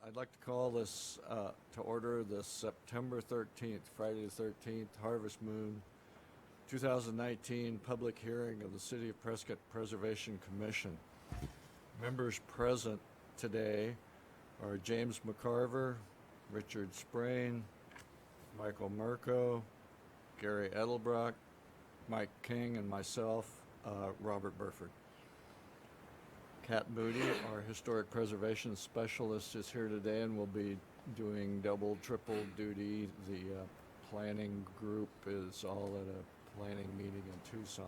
I'd like to call this to order the September 13th, Friday the 13th, Harvest Moon 2019 public hearing of the City of Prescott Preservation Commission. Members present today are James McCarver, Richard Sprain, Michael Mirko, Gary Edelbrock, Mike King, and myself, Robert Burford. Kat Moody, our historic preservation specialist, is here today and will be doing double, triple duty. The planning group is all at a planning meeting in Tucson.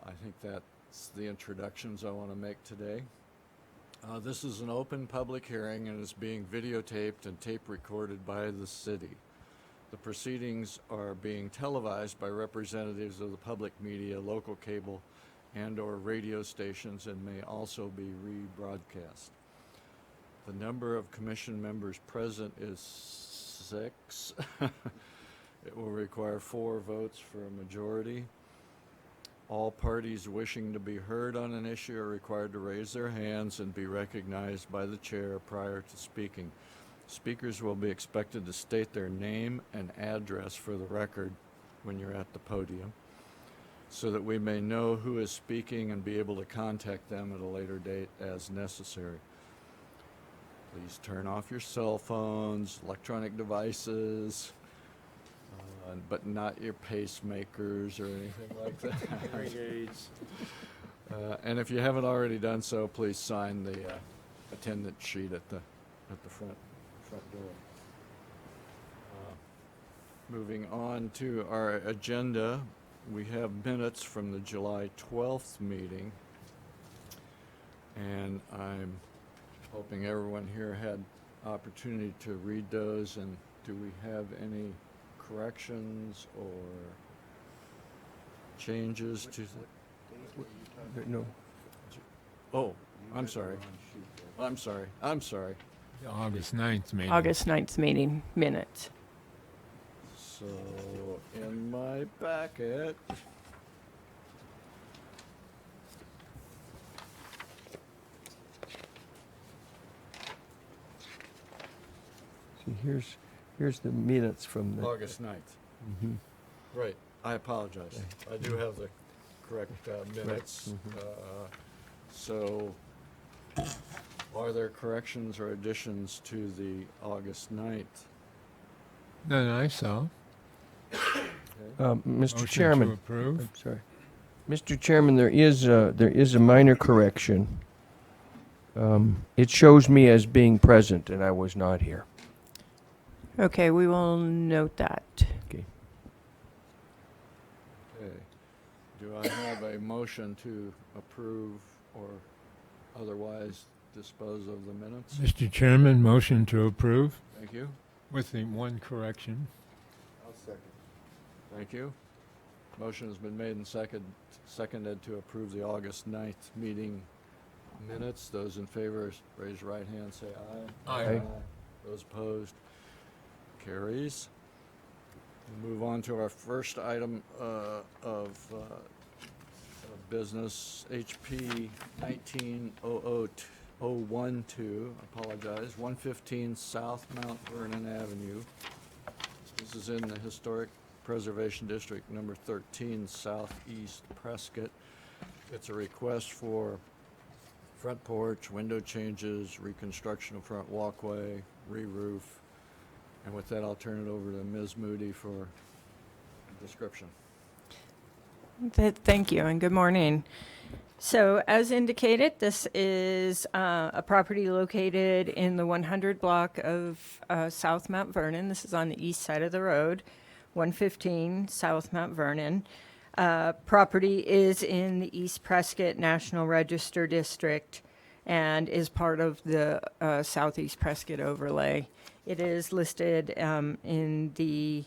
I think that's the introductions I want to make today. This is an open public hearing and is being videotaped and tape recorded by the city. The proceedings are being televised by representatives of the public media, local cable, and/or radio stations, and may also be rebroadcast. The number of commission members present is 6. It will require 4 votes for a majority. All parties wishing to be heard on an issue are required to raise their hands and be recognized by the chair prior to speaking. Speakers will be expected to state their name and address for the record when you're at the podium, so that we may know who is speaking and be able to contact them at a later date as necessary. Please turn off your cell phones, electronic devices, but not your pacemakers or anything like that. Hearing aids. And if you haven't already done so, please sign the attendance sheet at the front door. Moving on to our agenda, we have minutes from the July 12th meeting, and I'm hoping everyone here had opportunity to read those. And do we have any corrections or changes to? No. Oh, I'm sorry. I'm sorry. The August 9th meeting. August 9th meeting minutes. So in my packet, See, here's the minutes from the. August 9th. Mhm. Right, I apologize. I do have the correct minutes. So are there corrections or additions to the August 9th? None I saw. Mr. Motion Chairman. to approve. I'm sorry. Mr. Chairman, there is a minor correction. It shows me as being present, and I was not here. Okay, we will note that. Okay. Okay. Do I have a motion to approve or otherwise dispose of the minutes? Mr. Chairman, motion to approve Thank you. with the one correction. I'll second. Thank you. Motion has been made and seconded to approve the August 9th meeting minutes. Those in favor, raise your right hand, say aye. Aye. Those opposed, carries. We'll move on to our first item of business, HP 190012, apologize, 115 South Mount Vernon Avenue. This is in the Historic Preservation District, number 13, Southeast Prescott. It's a request for front porch, window changes, reconstruction of front walkway, re-roof. And with that, I'll turn it over to Ms. Moody for a description. Thank you and good morning. So as indicated, this is a property located in the 100 block of South Mount Vernon. This is on the east side of the road, 115 South Mount Vernon. Property is in the East Prescott National Register District and is part of the Southeast Prescott overlay. It is listed in the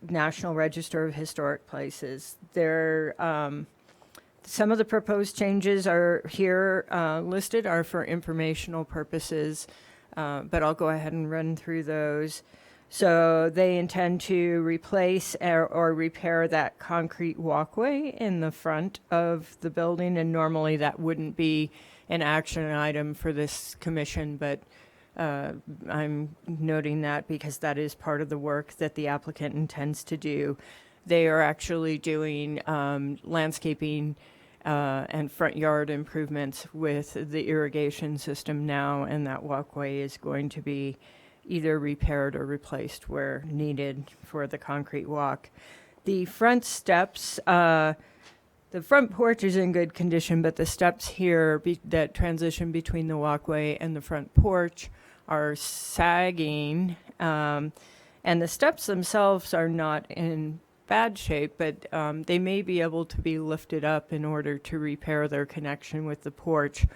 National Register of Historic Places. Some of the proposed changes are here listed are for informational purposes, but I'll go ahead and run through those. So they intend to replace or repair that concrete walkway in the front of the building, and normally that wouldn't be an action item for this commission, but I'm noting that because that is part of the work that the applicant intends to do. They are actually doing landscaping and front yard improvements with the irrigation system now, and that walkway is going to be either repaired or replaced where needed for the concrete walk. The front steps, the front porch is in good condition, but the steps here that transition between the walkway and the front porch are sagging, and the steps themselves are not in bad shape, but they may be able to be lifted up in order to repair their connection with the porch,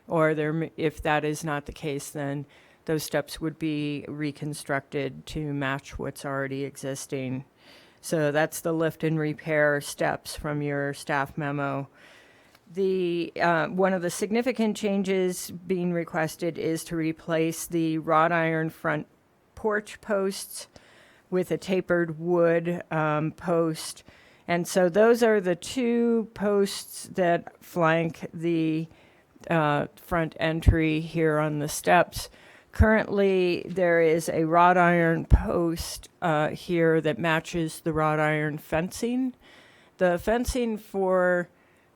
or if that is not the case, then those steps would be reconstructed to match what's already existing. So that's the lift and repair steps from your staff memo. The one of the significant changes being requested is to replace the wrought iron front porch posts with a tapered wood post. And so those are the two posts that flank the front entry here on the steps. Currently, there is a wrought iron post here that matches the wrought iron fencing. The fencing for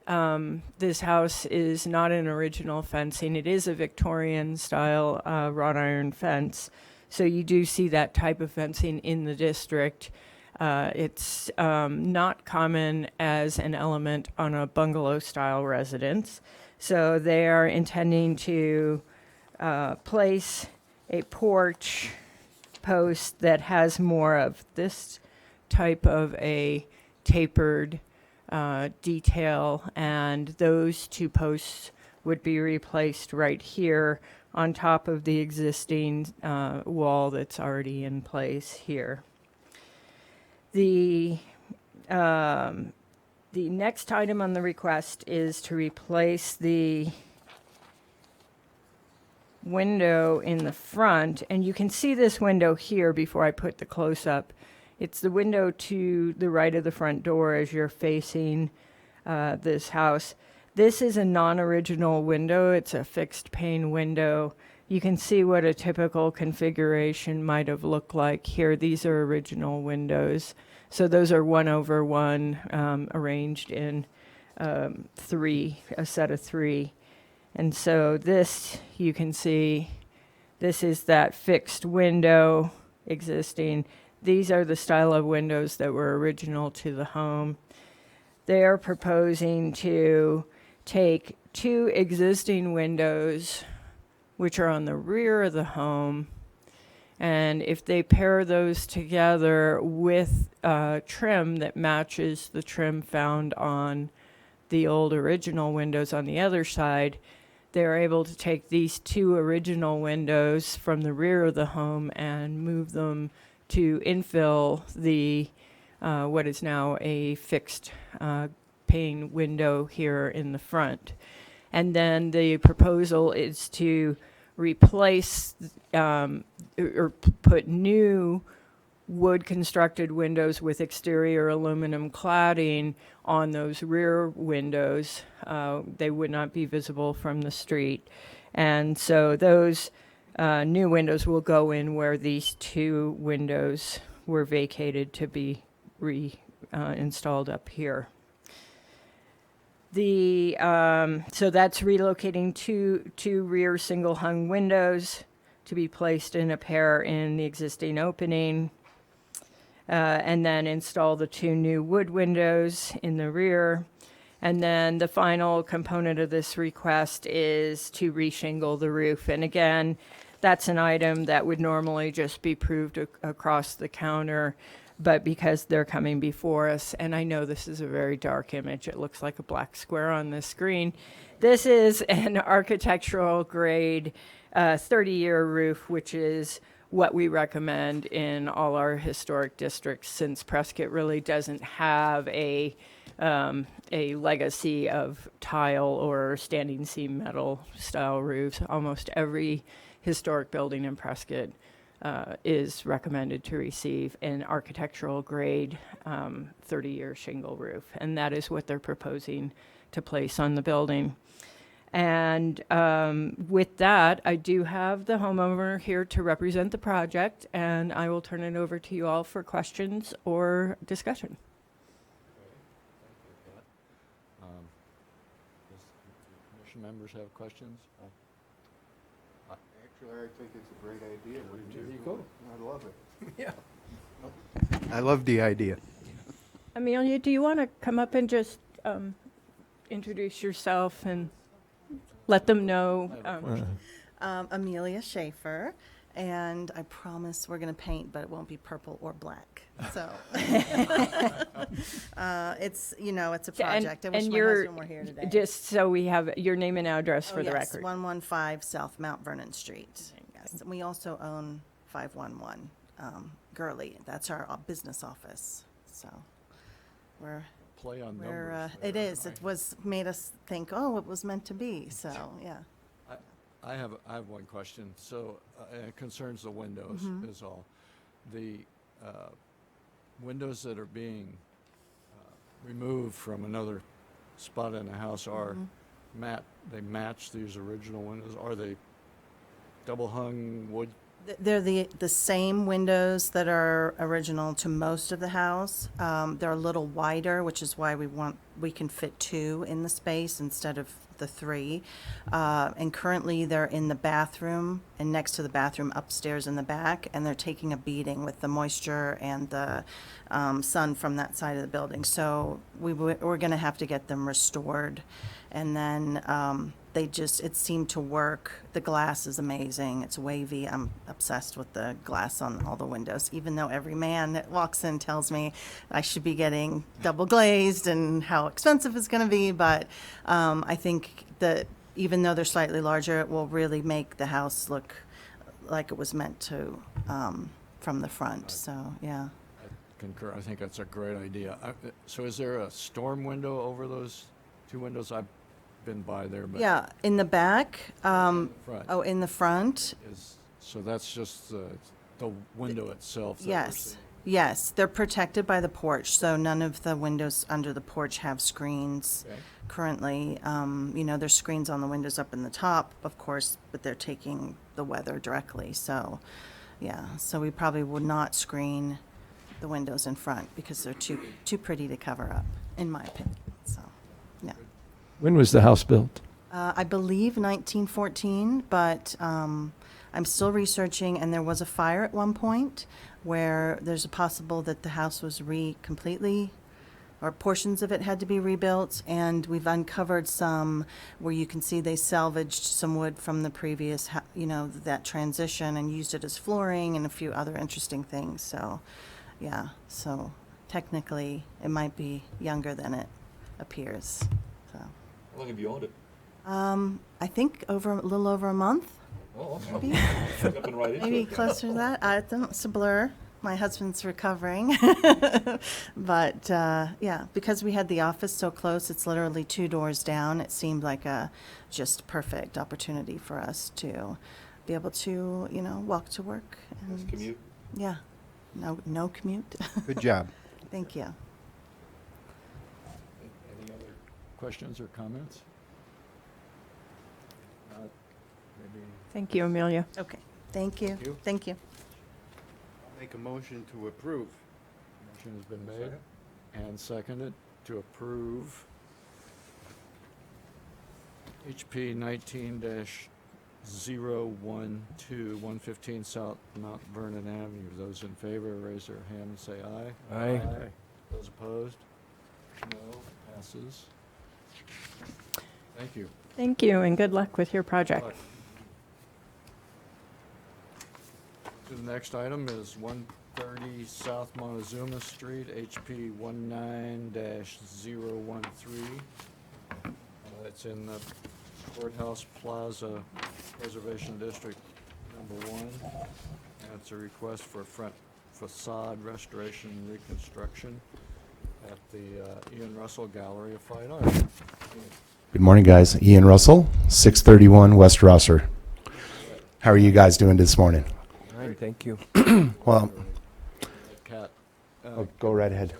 this house is not an original fencing. It is a Victorian style wrought iron fence. So you do see that type of fencing in the district. It's not common as an element on a bungalow style residence. So they are intending to place a porch post that has more of this type of a tapered detail, and those two posts would be replaced right here on top of the existing wall that's already in place here. The next item on the request is to replace the window in the front, and you can see this window here before I put the close-up. It's the window to the right of the front door as you're facing this house. This is a non-original window. It's a fixed pane window. You can see what a typical configuration might have looked like here. These are original windows. So those are 1/1 arranged in a set of three. And so this, you can see, this is that fixed window existing. These are the style of windows that were original to the home. They are proposing to take two existing windows, which are on the rear of the home, and if they pair those together with trim that matches the trim found on the old original windows on the other side, they're able to take these two original windows from the rear of the home and move them to infill the what is now a fixed pane window here in the front. And then the proposal is to replace or put new wood constructed windows with exterior aluminum cladding on those rear windows. They would not be visible from the street. And so those new windows will go in where these two windows were vacated to be installed up here. So that's relocating two rear single hung windows to be placed in a pair in the existing opening, and then install the two new wood windows in the rear. And then the final component of this request is to reshingle the roof. And again, that's an item that would normally just be approved across the counter, but because they're coming before us, and I know this is a very dark image, it looks like a black square on the screen. This is an architectural grade 30-year roof, which is what we recommend in all our historic districts, since Prescott really doesn't have a legacy of tile or standing seam metal style roofs. Almost every historic building in Prescott is recommended to receive an architectural grade 30-year shingle roof. And that is what they're proposing to place on the building. And with that, I do have the homeowner here to represent the project, and I will turn it over to you all for questions or discussion. Does commission members have questions? Actually, I think it's a great idea. There you go. I love it. Yeah. I love the idea. Amelia, do you want to come up and just introduce yourself and let them know? Amelia Schaefer, and I promise we're going to paint, but it won't be purple or black. So it's, it's a project. I wish my husband were here today. Just so we have your name and address for the Yes, record. 115 South Mount Vernon Street. Yes, and we also own 511 Gurley. That's our business office. So we're Play on we're numbers. it there, is. right? It was made us think, oh, it was meant to be. So yeah. I have one question. So it concerns the windows is all. The windows that are being removed from another spot in the house are they match these original windows? Are they double hung wood? They're the same windows that are original to most of the house. They're a little wider, which is why we can fit 2 in the space instead of the 3. And currently they're in the bathroom and next to the bathroom upstairs in the back, and they're taking a beating with the moisture and the sun from that side of the building. So we're going to have to get them restored. And then it seemed to work. The glass is amazing. It's wavy. I'm obsessed with the glass on all the windows, even though every man that walks in tells me I should be getting double glazed and how expensive it's going to be. But I think that even though they're slightly larger, it will really make the house look like it was meant to from the front. So, yeah. I concur. I think that's a great idea. So is there a storm window over those 2 windows? I've been by there, but Yeah, in the back. front Oh, in the front. so that's just the window itself. That we're Yes, seeing. yes, they're protected by the porch, so none of the windows under the porch have screens Okay. currently. There's screens on the windows up in the top, of course, but they're taking the weather directly, so, yeah. So we probably would not screen the windows in front because they're too pretty to cover up, in my opinion, so, yeah. When was the house built? I believe 1914, but I'm still researching, and there was a fire at one point where there's a possible that the house was completely, or portions of it had to be rebuilt, and we've uncovered some where you can see they salvaged some wood from the previous, that transition and used it as flooring and a few other interesting things. So, yeah, so technically it might be younger than it appears, so. How long have you owned it? I think a little over a month, Oh, maybe, jumping right into maybe it. closer to that. It's a blur. My husband's recovering. But, yeah, because we had the office so close, it's literally 2 doors down. It seemed like a just perfect opportunity for us to be able to, walk to work. Nice And, commute. yeah, no commute. Good job. Thank you. Any other questions or comments? Maybe Thank you, Amelia. Okay, thank you. Thank you. Thank you. Make a motion to approve. motion has been made and seconded to approve HP 19-012, 115 South Mount Vernon Avenue. Those in favor, raise their hand and say aye. Aye. Those opposed? No. Passes. Thank you. Thank you, and good luck with your project. The next item is 130 South Montezuma Street, HP 19-013. It's in the Courthouse Plaza Preservation District number 1. And it's a request for front facade restoration and reconstruction at the Ian Russell Gallery of Fine Art. Good morning, guys. Ian Russell, 631 West Rosser. How are you guys doing this morning? Very fine, thank you. Well, Cat. go right ahead.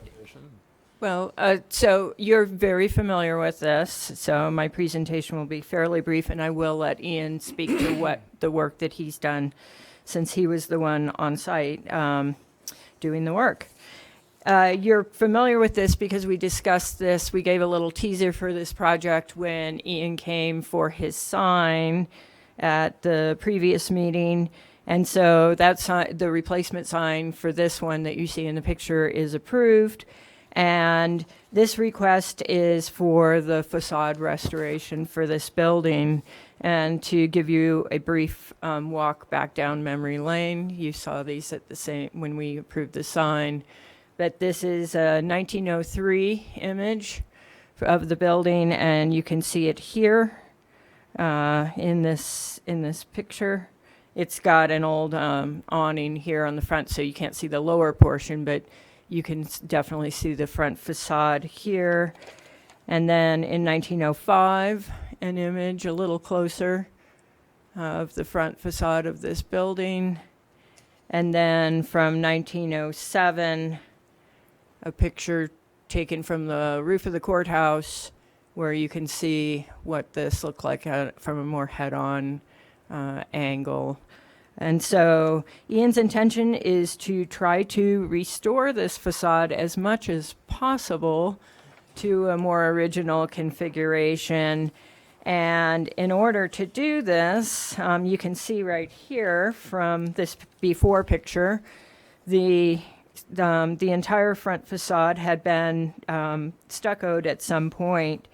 Well, so you're very familiar with this, so my presentation will be fairly brief, and I will let Ian speak to what the work that he's done since he was the one on site doing the work. You're familiar with this because we discussed this. We gave a little teaser for this project when Ian came for his sign at the previous meeting. And so that's the replacement sign for this one that you see in the picture is approved. And this request is for the facade restoration for this building. And to give you a brief walk back down memory lane, you saw these at the same when we approved the sign. But this is a 1903 image of the building, and you can see it here in this picture. It's got an old awning here on the front, so you can't see the lower portion, but you can definitely see the front facade here. And then in 1905, an image a little closer of the front facade of this building. And then from 1907, a picture taken from the roof of the courthouse where you can see what this looked like from a more head-on angle. And so Ian's intention is to try to restore this facade as much as possible to a more original configuration. And in order to do this, you can see right here from this before picture, the entire front facade had been stuccoed at some point.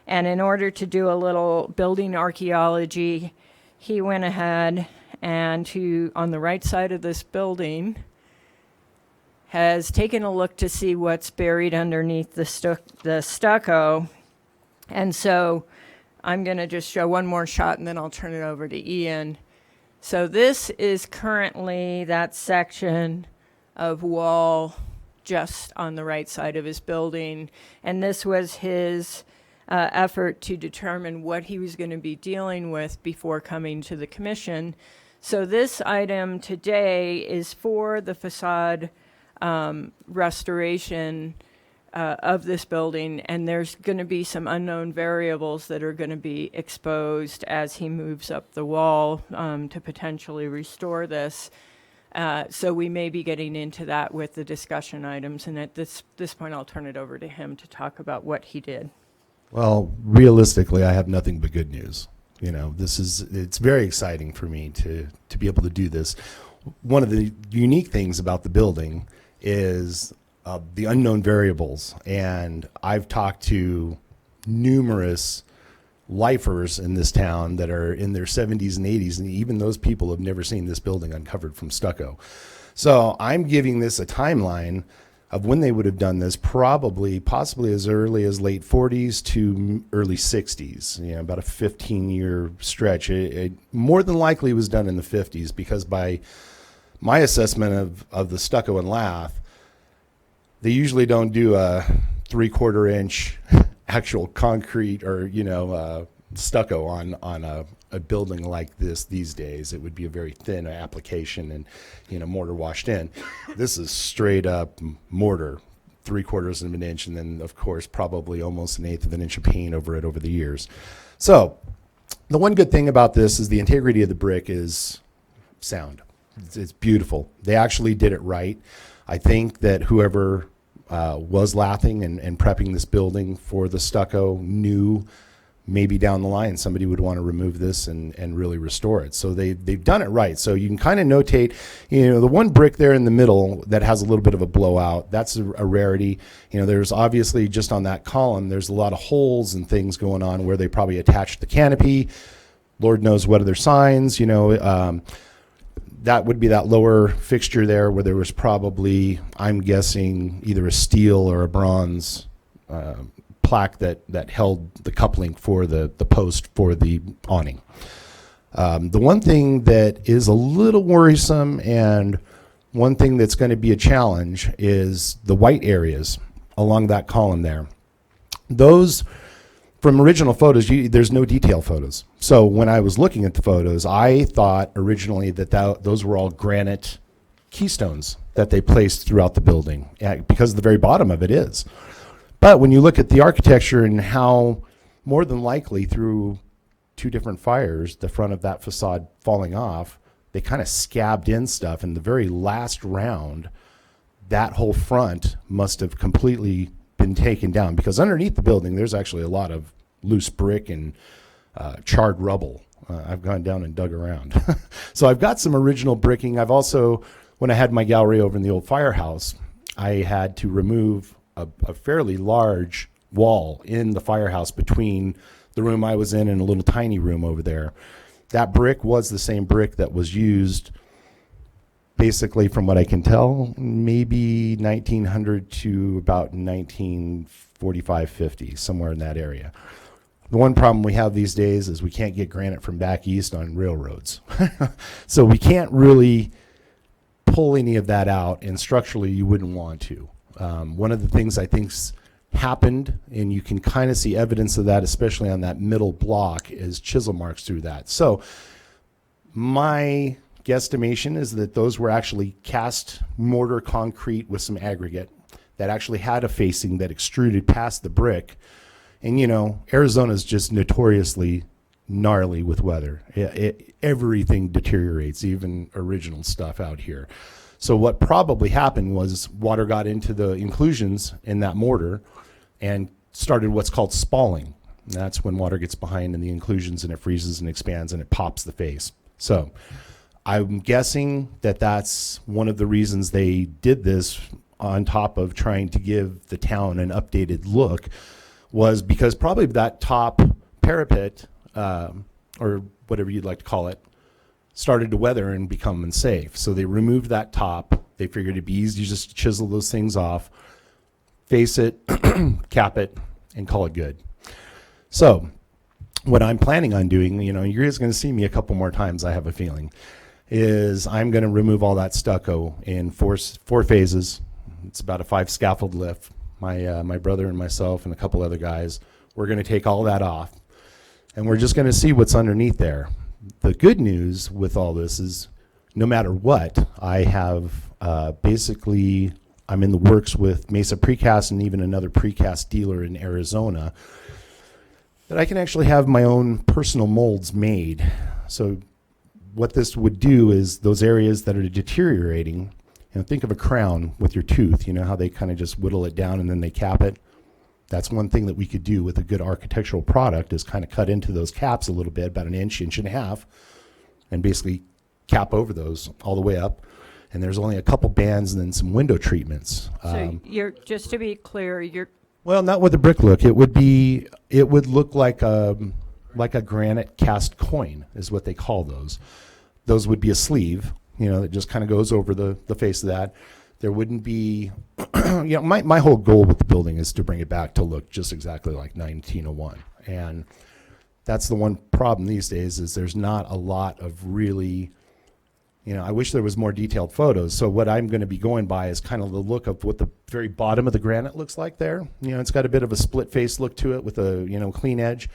And in order to do a little building archaeology, he went ahead and on the right side of this building has taken a look to see what's buried underneath the stucco. And so I'm going to just show one more shot and then I'll turn it over to Ian. So this is currently that section of wall just on the right side of his building. And this was his effort to determine what he was going to be dealing with before coming to the commission. So this item today is for the facade restoration of this building, and there's going to be some unknown variables that are going to be exposed as he moves up the wall to potentially restore this. So we may be getting into that with the discussion items, and at this point I'll turn it over to him to talk about what he did. Well, realistically, I have nothing but good news. You know, it's very exciting for me to be able to do this. One of the unique things about the building is the unknown variables. And I've talked to numerous lifers in this town that are in their 70s and 80s, and even those people have never seen this building uncovered from stucco. So I'm giving this a timeline of when they would have done this, possibly as early as late 40s to early 60s, about a 15-year stretch. It more than likely was done in the 50s because by my assessment of the stucco and lath, they usually don't do a 3/4 inch actual concrete or, stucco on a building like this these days. It would be a very thin application and, mortar washed in. This is straight up mortar, 3/4 of an inch, and then, of course, probably almost 1/8 of an inch of paint over it over the years. So the one good thing about this is the integrity of the brick is sound. It's beautiful. They actually did it right. I think that whoever was lathing and prepping this building for the stucco knew maybe down the line somebody would want to remove this and really restore it. So they've done it right. So you can kind of notate, the one brick there in the middle that has a little bit of a blowout, that's a rarity. There's obviously just on that column, there's a lot of holes and things going on where they probably attached the canopy. Lord knows what other signs, that would be that lower fixture there where there was probably, I'm guessing, either a steel or a bronze plaque that held the coupling for the post for the awning. The one thing that is a little worrisome and one thing that's going to be a challenge is the white areas along that column there. Those from original photos, there's no detail photos. So when I was looking at the photos, I thought originally that those were all granite keystones that they placed throughout the building, because the very bottom of it is. But when you look at the architecture and how more than likely through 2 different fires, the front of that facade falling off, they kind of scabbed in stuff. And the very last round, that whole front must have completely been taken down, because underneath the building, there's actually a lot of loose brick and charred rubble. I've gone down and dug around. So I've got some original bricking. I've also, when I had my gallery over in the old firehouse, I had to remove a fairly large wall in the firehouse between the room I was in and a little tiny room over there. That brick was the same brick that was used, basically, from what I can tell, maybe 1900 to about 1945-50, somewhere in that area. The one problem we have these days is we can't get granite from back east on railroads. So we can't really pull any of that out, and structurally you wouldn't want to. One of the things I think's happened, and you can kind of see evidence of that, especially on that middle block, is chisel marks through that. So my guesstimation is that those were actually cast mortar concrete with some aggregate that actually had a facing that extruded past the brick. And you know, Arizona's just notoriously gnarly with weather. Everything deteriorates, even original stuff out here. So what probably happened was water got into the inclusions in that mortar and started what's called spalling. And that's when water gets behind in the inclusions and it freezes and expands and it pops the face. So I'm guessing that that's one of the reasons they did this, on top of trying to give the town an updated look, was because probably that top parapet, or whatever you'd like to call it, started to weather and become unsafe. So they removed that top. They figured it'd be easy just to chisel those things off, face it, cap it, and call it good. So what I'm planning on doing, you know, you're guys going to see me a couple more times, I have a feeling, is I'm going to remove all that stucco in four phases. It's about a 5 scaffold lift. My brother and myself and a couple other guys, we're going to take all that off, and we're just going to see what's underneath there. The good news with all this is, no matter what, I have basically, I'm in the works with Mesa Precast and even another precast dealer in Arizona, that I can actually have my own personal molds made. So what this would do is, those areas that are deteriorating, you know, think of a crown with your tooth, you know how they kind of just whittle it down and then they cap it. That's one thing that we could do with a good architectural product, is kind of cut into those caps a little bit, about an inch, inch and a half, and basically cap over those all the way up. And there's only a couple bands and then some window treatments. So you're, just to be clear, you're, Well, not with the brick look. It would look like a granite cast coin, is what they call those. Those would be a sleeve, you know, that just kind of goes over the face of that. There wouldn't be, you know, my whole goal with the building is to bring it back to look just exactly like 1901. And that's the one problem these days, is there's not a lot of really, you know, I wish there was more detailed photos. So what I'm going to be going by is kind of the look of what the very bottom of the granite looks like there. You know, it's got a bit of a split face look to it with a, you know, clean edge.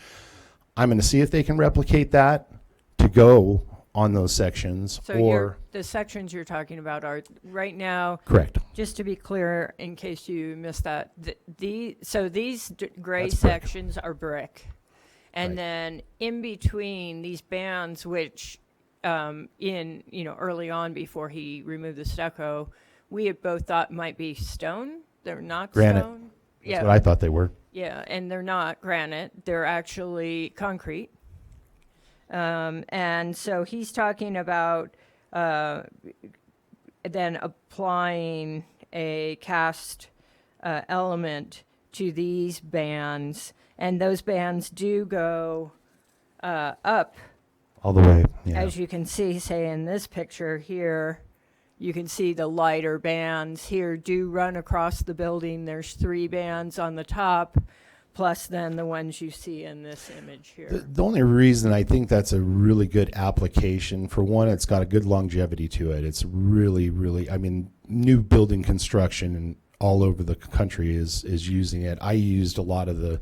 I'm going to see if they can replicate that to go on those sections. so or the sections you're talking about are right now, correct. just to be clear, in case you missed that, so these gray That's brick. sections are brick. And Right. then in between these bands, which in, you know, early on before he removed the stucco, we had both thought might be stone. They're not Granite. stone. That's what I thought they were. Yeah, and they're not granite. They're actually concrete. And so he's talking about then applying a cast element to these bands. And those bands do go up, All the way. Yeah. as you can see, say in this picture here. You can see the lighter bands here do run across the building. There's 3 bands on the top, plus then the ones you see in this image here. The only reason I think that's a really good application, for one, it's got a good longevity to it. It's really, really, I mean, new building construction and all over the country is using it. I used a lot of the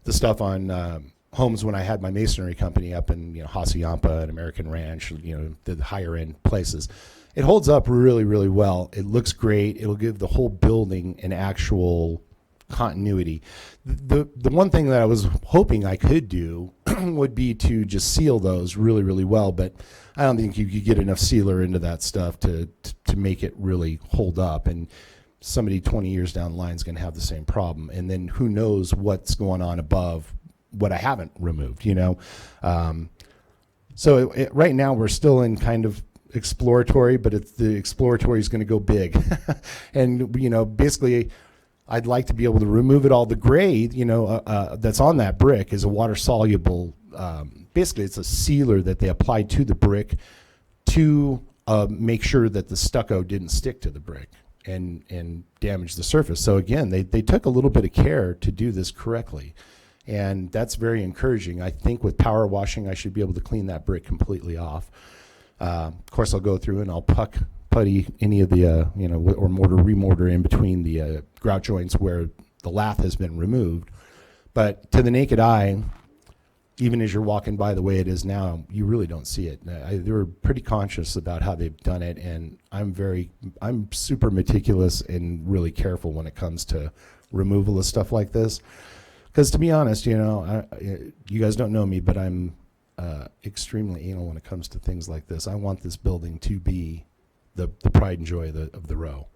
the stuff on homes when I had my masonry company up in Hacienda and American Ranch, the higher end places. It holds up really, really well. It looks great. It'll give the whole building an actual continuity. The one thing that I was hoping I could do would be to just seal those really, really well, but I don't think you could get enough sealer into that stuff to make it really hold up. And somebody 20 years down the line is going to have the same problem. And then who knows what's going on above what I haven't removed, So right now we're still in kind of exploratory, but the exploratory is going to go big. And, basically I'd like to be able to remove it all. The gray, that's on that brick is a water soluble, basically it's a sealer that they applied to the brick to make sure that the stucco didn't stick to the brick and damage the surface. So again, they took a little bit of care to do this correctly. And that's very encouraging. I think with power washing, I should be able to clean that brick completely off. Of course, I'll go through and I'll putty any of the, or remortar in between the grout joints where the lath has been removed. But to the naked eye, even as you're walking by the way it is now, you really don't see it. They were pretty conscious about how they've done it, and I'm super meticulous and really careful when it comes to removal of stuff like this. Because to be honest, you guys don't know me, but I'm extremely anal when it comes to things like this. I want this building to be the pride and joy of the row.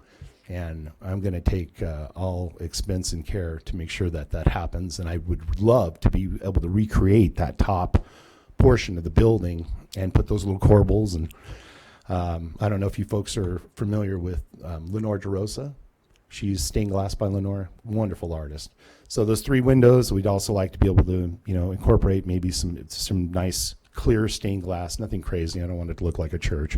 And I'm going to take all expense and care to make sure that happens. And I would love to be able to recreate that top portion of the building and put those little corbels. And I don't know if you folks are familiar with Lenore DeRosa. She's Stained Glass by Lenore, wonderful artist. So those 3 windows, we'd also like to be able to, incorporate maybe some nice clear stained glass. Nothing crazy. I don't want it to look like a church.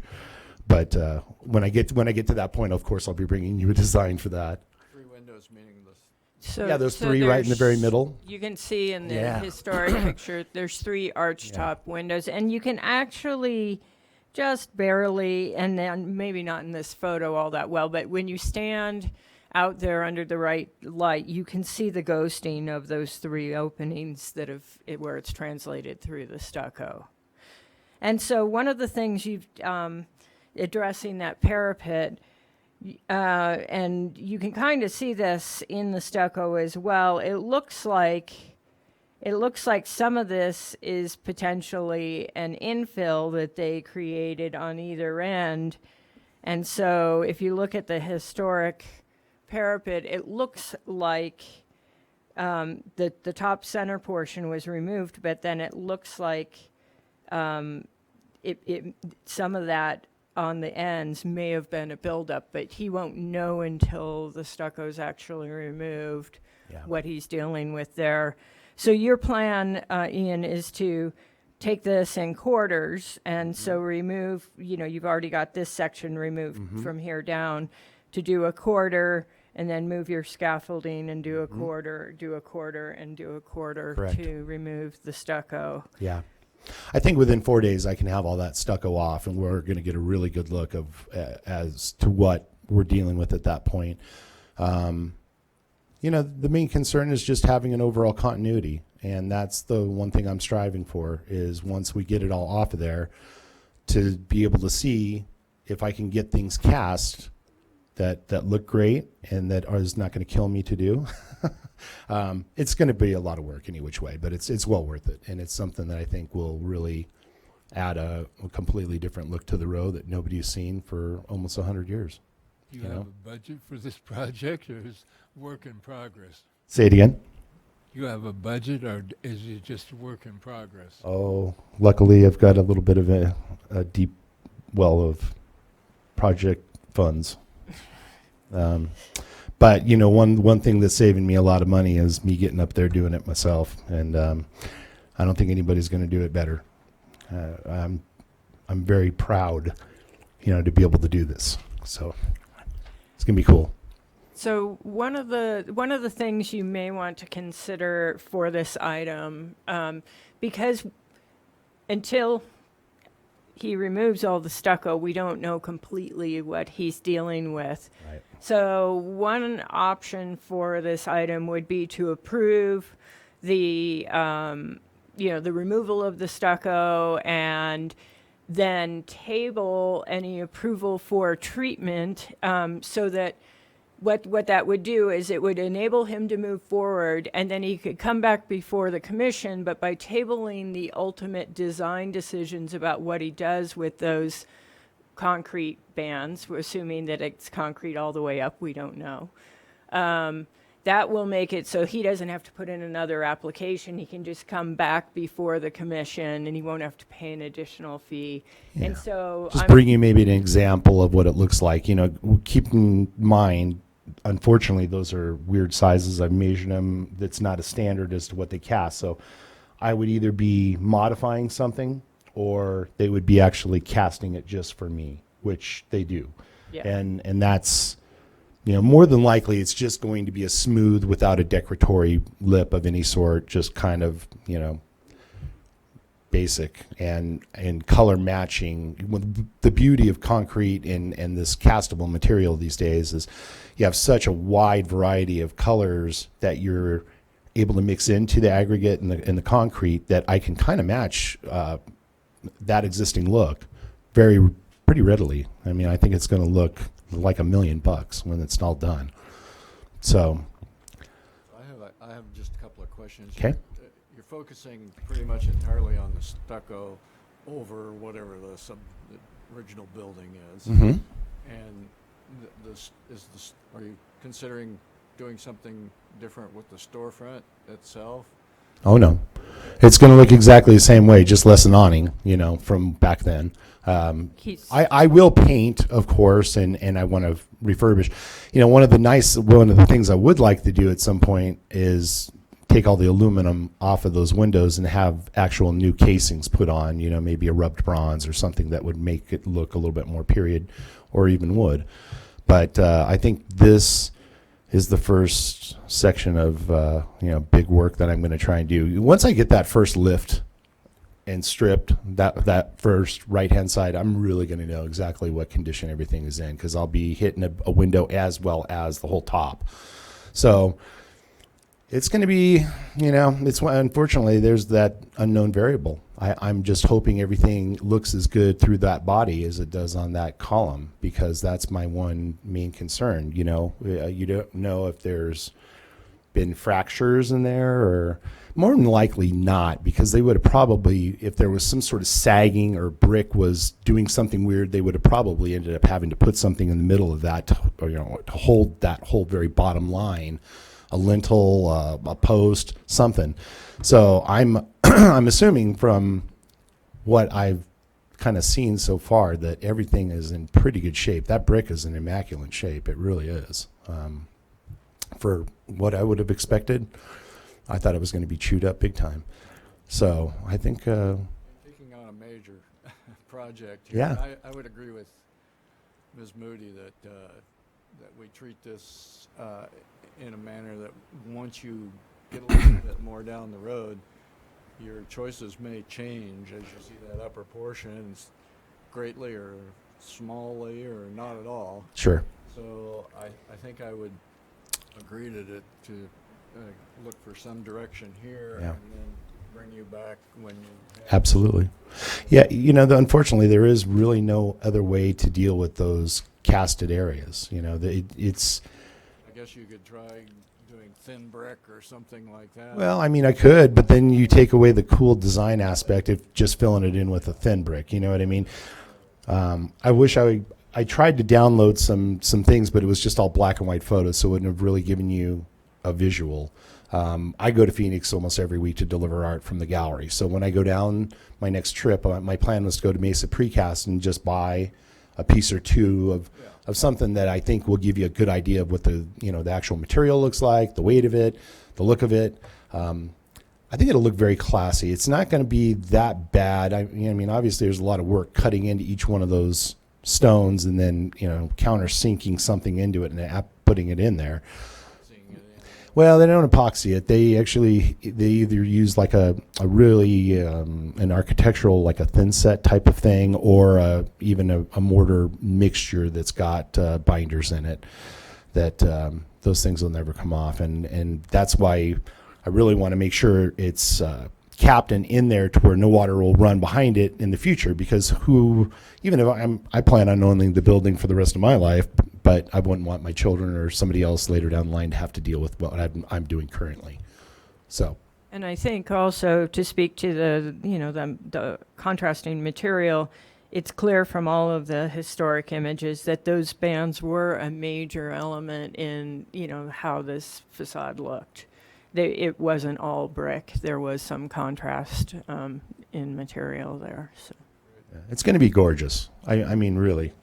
But when I get to that point, of course, I'll be bringing you a design for that. 3 windows meaning this. So, Yeah, those 3 right in the very middle. You can see in the Yeah. historic picture, there's 3 archtop windows, and you can actually just barely, and then maybe not in this photo all that well, but when you stand out there under the right light, you can see the ghosting of those 3 openings where it's translated through the stucco. And so one of the things you've addressing that parapet, and you can kind of see this in the stucco as well. It looks like some of this is potentially an infill that they created on either end. And so if you look at the historic parapet, it looks like the top center portion was removed, but then it looks like some of that on the ends may have been a buildup, but he won't know until the stucco's actually removed what he's dealing with there. So your plan, Ian, is to take this in quarters, and so remove, you've already got this section removed from here down, to do a quarter, and then move your scaffolding and do a quarter, do a quarter, and do a quarter. Correct. To remove the stucco. Yeah. I think within 4 days I can have all that stucco off, and we're going to get a really good look of as to what we're dealing with at that point. The main concern is just having an overall continuity, and that's the one thing I'm striving for, is once we get it all off of there, to be able to see if I can get things cast that look great and that is not going to kill me to do. It's going to be a lot of work any which way, but it's well worth it, and it's something that I think will really add a completely different look to the row that nobody's seen for almost 100 years. You have a budget for this project, or is work in progress? Say it again. You have a budget, or is it just work in progress? Oh, luckily I've got a little bit of a deep well of project funds. But one thing that's saving me a lot of money is me getting up there doing it myself, and I don't think anybody's going to do it better. I'm very proud, to be able to do this. So it's going to be cool. So one of the things you may want to consider for this item, because until he removes all the stucco, we don't know completely what he's dealing with. Right. So one option for this item would be to approve the the removal of the stucco, and then table any approval for treatment, so that what that would do is it would enable him to move forward, and then he could come back before the commission, but by tabling the ultimate design decisions about what he does with those concrete bands, we're assuming that it's concrete all the way up, we don't know. That will make it so he doesn't have to put in another application. He can just come back before the commission, and he won't have to pay an additional fee. And so Just bring you maybe an example of what it looks like. Keep in mind, unfortunately, those are weird sizes. I've measured them. That's not a standard as to what they cast. So I would either be modifying something or they would be actually casting it just for me, which they do. Yeah. And that's, more than likely it's just going to be a smooth without a decoratory lip of any sort, just kind of, basic and color matching. The beauty of concrete and this castable material these days is you have such a wide variety of colors that you're able to mix into the aggregate and the concrete that I can kind of match that existing look pretty readily. I mean, I think it's going to look like $1 million when it's all done. So I have just a couple of questions. Okay. You're focusing pretty much entirely on the stucco over whatever the original building is. Mm-hmm. And are you considering doing something different with the storefront itself? Oh no, it's going to look exactly the same way, just less an awning, from back then. I will paint, of course, and I want to refurbish. One of the things I would like to do at some point is take all the aluminum off of those windows and have actual new casings put on, maybe a rubbed bronze or something that would make it look a little bit more period, or even wood. But I think this is the first section of big work that I'm going to try and do. Once I get that first lift and stripped, that first right-hand side, I'm really going to know exactly what condition everything is in, because I'll be hitting a window as well as the whole top. So it's going to be, unfortunately, there's that unknown variable. I'm just hoping everything looks as good through that body as it does on that column, because that's my one main concern. You don't know if there's been fractures in there, or more than likely not, because they would have probably, if there was some sort of sagging or brick was doing something weird, they would have probably ended up having to put something in the middle of that to hold that whole very bottom line. A lintel, a post, something. So I'm assuming from what I've kind of seen so far that everything is in pretty good shape. That brick is in immaculate shape. It really is. For what I would have expected, I thought it was going to be chewed up big time. So I think Taking on a major project here, Yeah. I would agree with Ms. Moody that we treat this in a manner that once you get a little bit more down the road, your choices may change as you see that upper portion greatly or smallly or not at all. sure. So I think I would agree to look for some direction here Yeah. and then bring you back when you have. Absolutely. Yeah, unfortunately, there is really no other way to deal with those casted areas. It's. I guess you could try doing thin brick or something like that. Well, I mean, I could, but then you take away the cool design aspect of just filling it in with a thin brick. You know what I mean? I wish I tried to download some things, but it was just all black and white photos, so it wouldn't have really given you a visual. I go to Phoenix almost every week to deliver art from the gallery. So when I go down my next trip, my plan was to go to Mesa Precast and just buy a piece or two of something that I think will give you a good idea of what the actual material looks like, the weight of it, the look of it. I think it'll look very classy. It's not going to be that bad. I mean, obviously there's a lot of work cutting into each one of those stones and then, countersinking something into it and putting it in there. Well, they don't epoxy it. They either use like a really an architectural, like a thin set type of thing, or even a mortar mixture that's got binders in it. That those things will never come off, and that's why I really want to make sure it's capped and in there to where no water will run behind it in the future. Because even if I plan on owning the building for the rest of my life, but I wouldn't want my children or somebody else later down the line to have to deal with what I'm doing currently. So. And I think also to speak to the contrasting material, it's clear from all of the historic images that those bands were a major element in, how this facade looked. It wasn't all brick. There was some contrast in material there. So. It's going to be gorgeous. I mean, really.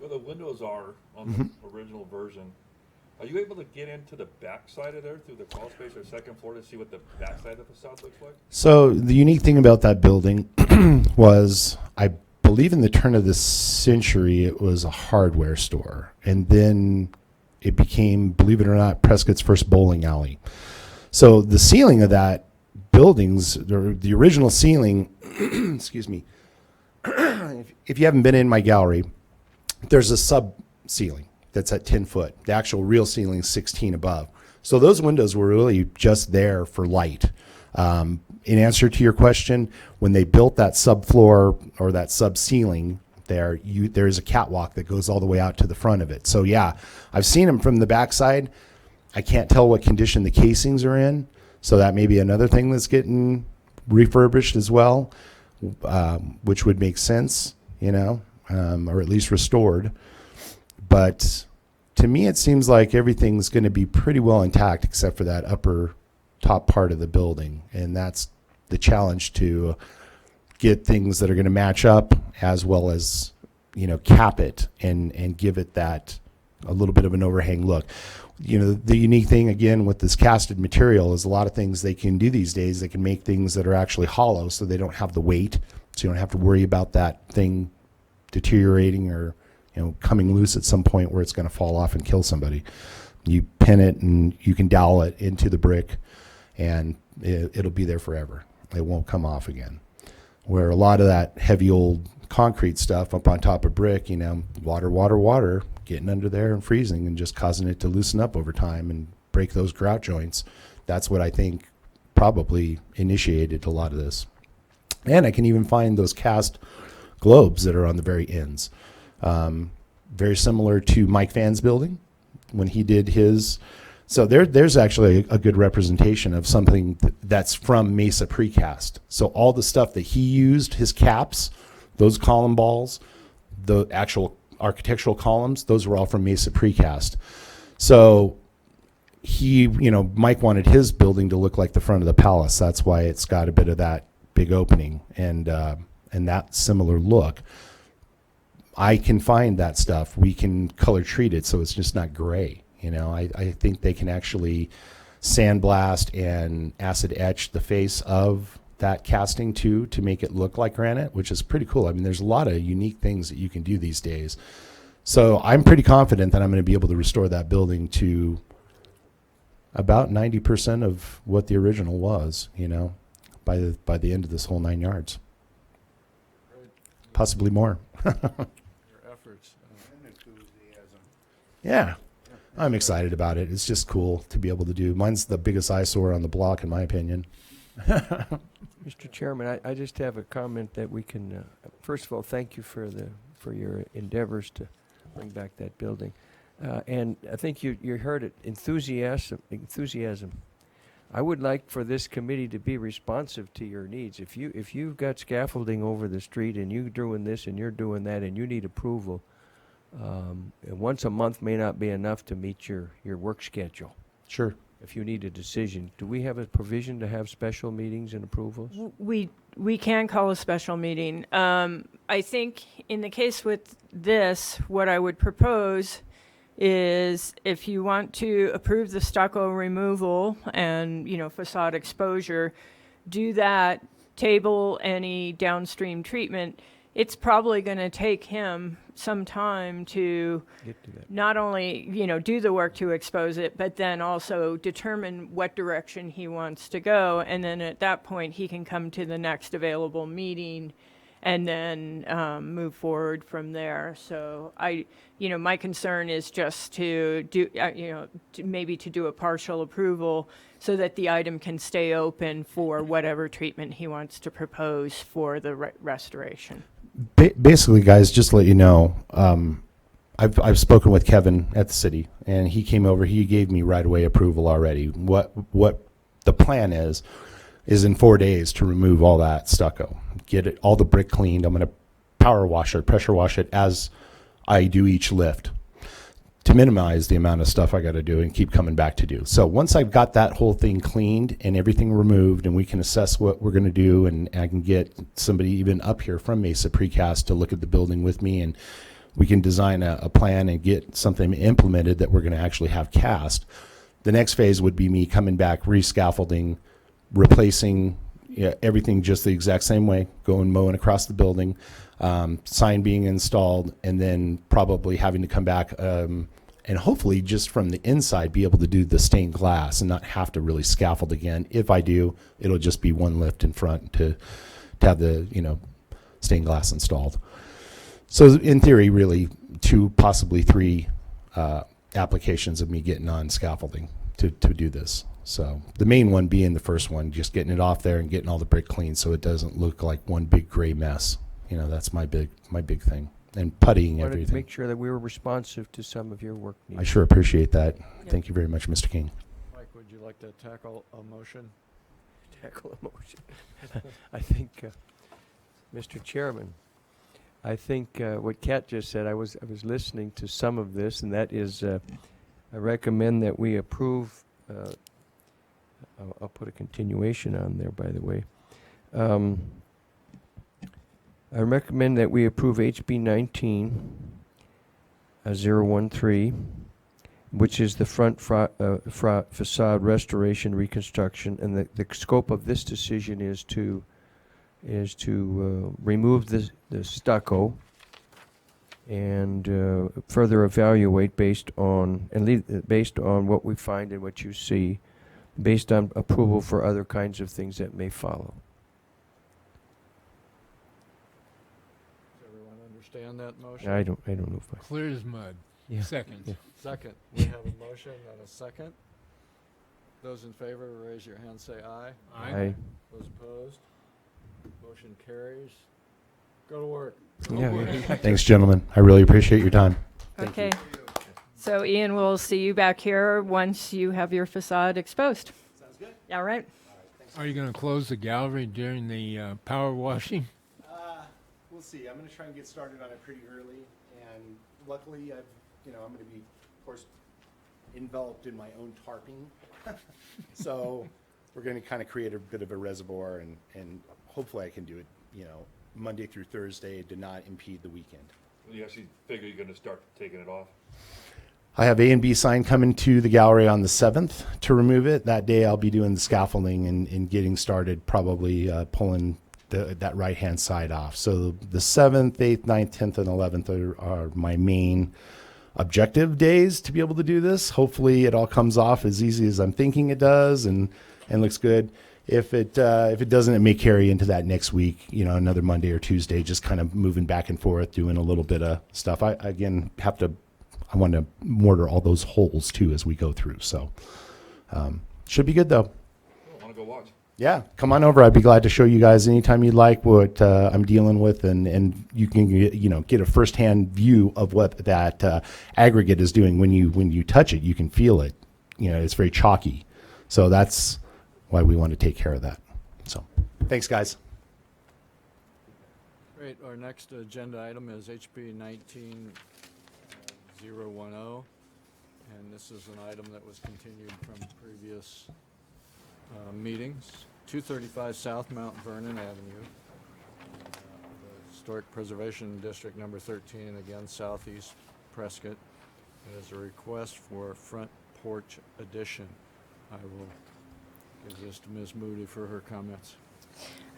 Where the windows are on the original version, are you able to get into the back side of there through the crawl space or second floor to see what the back side of the facade looks like? So the unique thing about that building was, I believe in the turn of the century, it was a hardware store. And then it became, believe it or not, Prescott's first bowling alley. So the ceiling of that building's, or the original ceiling, excuse me, if you haven't been in my gallery, there's a sub ceiling that's at 10 foot. The actual real ceiling is 16 above. So those windows were really just there for light. In answer to your question, when they built that subfloor or that sub ceiling there is a catwalk that goes all the way out to the front of it. So yeah, I've seen them from the backside. I can't tell what condition the casings are in. So that may be another thing that's getting refurbished as well, which would make sense, or at least restored. But to me, it seems like everything's going to be pretty well intact except for that upper top part of the building. And that's the challenge, to get things that are going to match up as well as, cap it and give it that a little bit of an overhang look. The unique thing, again, with this casted material is a lot of things they can do these days. They can make things that are actually hollow so they don't have the weight. So you don't have to worry about that thing deteriorating or coming loose at some point where it's going to fall off and kill somebody. You pin it and you can dowel it into the brick, and it'll be there forever. It won't come off again. Where a lot of that heavy old concrete stuff up on top of brick, water, getting under there and freezing and just causing it to loosen up over time and break those grout joints. That's what I think probably initiated a lot of this. And I can even find those cast globes that are on the very ends. Very similar to Mike Fann's building when he did his. So there's actually a good representation of something that's from Mesa Precast. So all the stuff that he used, his caps, those column balls, the actual architectural columns, those were all from Mesa Precast. So Mike wanted his building to look like the front of the palace. That's why it's got a bit of that big opening and that similar look. I can find that stuff. We can color treat it so it's just not gray. I think they can actually sandblast and acid etch the face of that casting too to make it look like granite, which is pretty cool. I mean, there's a lot of unique things that you can do these days. So I'm pretty confident that I'm going to be able to restore that building to about 90% of what the original was, by the end of this whole 9 yards. Possibly more. Your efforts. Yeah. I'm excited about it. It's just cool to be able to do. Mine's the biggest eyesore on the block, in my opinion. Mr. Chairman, I just have a comment that we can, first of all, thank you for your endeavors to bring back that building. And I think you heard it, enthusiasm. I would like for this committee to be responsive to your needs. If you've got scaffolding over the street and you're doing this and you're doing that and you need approval, and once a month may not be enough to meet your work schedule. Sure. If you need a decision, do we have a provision to have special meetings and approvals? We can call a special meeting. I think in the case with this, what I would propose is if you want to approve the stucco removal and, facade exposure, do that, table any downstream treatment. It's probably going to take him some time to Get to that. not only, do the work to expose it, but then also determine what direction he wants to go. And then at that point, he can come to the next available meeting and then move forward from there. So my concern is just to do, maybe to do a partial approval so that the item can stay open for whatever treatment he wants to propose for the restoration. Basically, guys, just to let you know, I've spoken with Kevin at the city, and he came over. He gave me right away approval already. What the plan is in 4 days to remove all that stucco, get it all the brick cleaned. I'm going to pressure wash it as I do each lift to minimize the amount of stuff I got to do and keep coming back to do. So once I've got that whole thing cleaned and everything removed, and we can assess what we're going to do, and I can get somebody even up here from Mesa Precast to look at the building with me, and we can design a plan and get something implemented that we're going to actually have cast. The next phase would be me coming back, re-scaffolding, replacing everything just the exact same way, going mowing across the building, sign being installed, and then probably having to come back and hopefully just from the inside be able to do the stained glass and not have to really scaffold again. If I do, it'll just be one lift in front to have the stained glass installed. So in theory, really 2, possibly 3 applications of me getting on scaffolding to do this. So the main one being the first one, just getting it off there and getting all the brick clean so it doesn't look like one big gray mess. That's my big thing. And puttying Wanted to everything. make sure that we were responsive to some of your work needs. I sure appreciate that. Thank you very much, Mr. King. Mike, would you like to tackle a motion? Tackle emotion. I think, Mr. Chairman, I think what Kat just said, I was listening to some of this, and that is, I recommend that we approve. I'll put a continuation on there, by the way. I recommend that we approve HB 19-013, which is the front facade restoration reconstruction, and the scope of this decision is to remove the stucco and further evaluate based on what we find and what you see, based on approval for other kinds of things that may follow. Does everyone understand that motion? I don't know if I. Clear as mud. Yeah. Second. Yeah. Second. We have a motion and a second. Those in favor, raise your hand, say aye. Aye. Those opposed? Motion carries. Go to work. Yeah. Thanks, gentlemen. I really appreciate your time. Okay. So Ian, we'll see you back here once you have your facade exposed. Sounds good. All right. Are you going to close the gallery during the power washing? We'll see. I'm going to try and get started on it pretty early, and luckily, I'm going to be, of course, enveloped in my own tarping. So we're going to kind of create a bit of a reservoir, and hopefully I can do it, Monday through Thursday to not impede the weekend. You actually figure you're gonna start taking it off? I have A and B sign coming to the gallery on the 7th to remove it. That day I'll be doing the scaffolding and getting started, probably pulling that right-hand side off. So the 7th, 8th, 9th, 10th, and 11th are my main objective days to be able to do this. Hopefully it all comes off as easy as I'm thinking it does and looks good. If it doesn't, it may carry into that next week, another Monday or Tuesday, just kind of moving back and forth, doing a little bit of stuff. I want to mortar all those holes too as we go through. So should be good though. I want to go watch. Yeah, come on over. I'd be glad to show you guys anytime you'd like what I'm dealing with, and you can get a firsthand view of what that aggregate is doing. When you touch it, you can feel it. It's very chalky. So that's why we want to take care of that. So thanks, guys. Great. Our next agenda item is HB 19-010, and this is an item that was continued from previous meetings. 235 South Mount Vernon Avenue, the Historic Preservation District number 13, again southeast Prescott. It is a request for front porch addition. I will give this to Ms. Moody for her comments.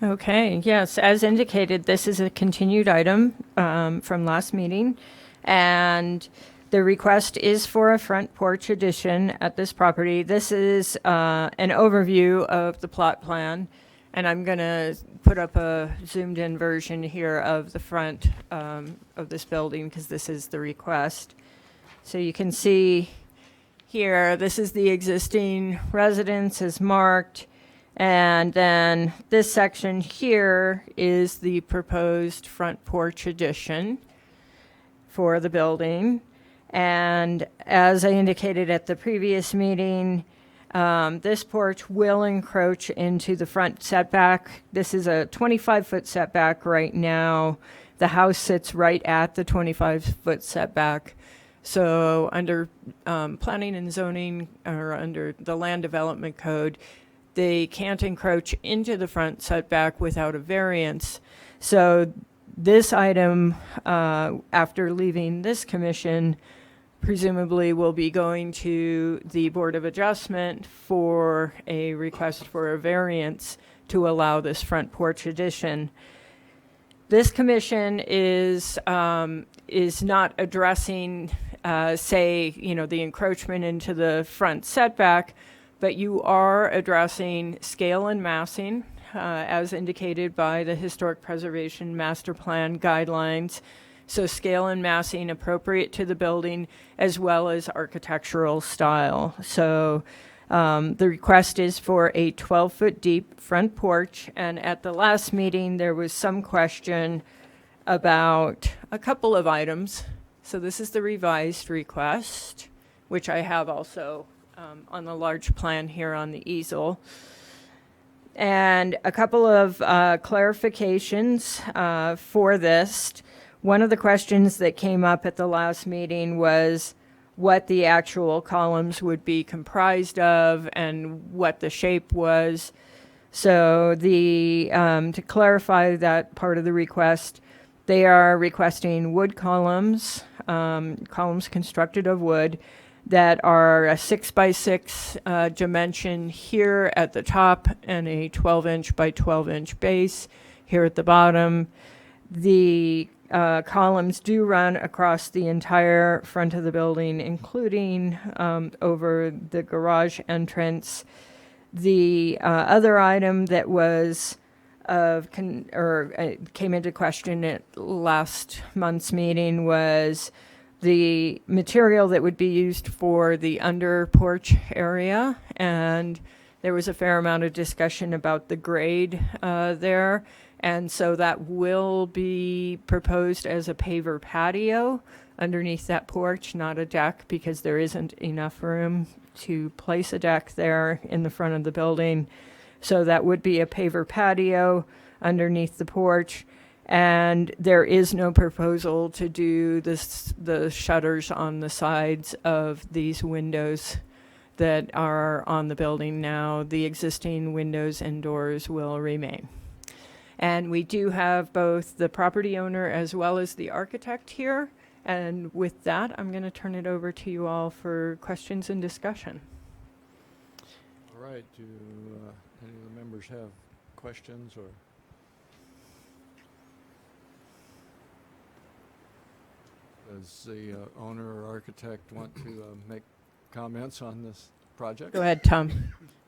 Okay, yes, as indicated, this is a continued item from last meeting, and the request is for a front porch addition at this property. This is an overview of the plot plan, And I'm going to put up a zoomed-in version here of the front of this building because this is the request. So you can see here, this is the existing residence as marked. And then this section here is the proposed front porch addition for the building. And as I indicated at the previous meeting, this porch will encroach into the front setback. This is a 25-foot setback right now. The house sits right at the 25-foot setback. So under planning and zoning, or under the land development code, they can't encroach into the front setback without a variance. So this item, after leaving this commission, presumably will be going to the Board of Adjustment for a request for a variance to allow this front porch addition. This commission is not addressing, say, the encroachment into the front setback, but you are addressing scale and massing, as indicated by the Historic Preservation Master Plan guidelines. So scale and massing appropriate to the building, as well as architectural style. So the request is for a 12-foot deep front porch. And at the last meeting, there was some question about a couple of items. So this is the revised request, which I have also on the large plan here on the easel. And a couple of clarifications for this. One of the questions that came up at the last meeting was what the actual columns would be comprised of and what the shape was. So to clarify that part of the request, they are requesting wood columns, columns constructed of wood that are a 6x6 dimension here at the top and a 12-inch by 12-inch base here at the bottom. The columns do run across the entire front of the building, including over the garage entrance. The other item that was came into question at last month's meeting was the material that would be used for the under porch area, and there was a fair amount of discussion about the grade there. And so that will be proposed as a paver patio underneath that porch, not a deck, because there isn't enough room to place a deck there in the front of the building. So that would be a paver patio underneath the porch. And there is no proposal to do the shutters on the sides of these windows that are on the building now. The existing windows and doors will remain. And we do have both the property owner as well as the architect here. And with that, I'm going to turn it over to you all for questions and discussion. All right, do any of the members have questions or? Does the owner or architect want to make comments on this project? Go ahead, Tom.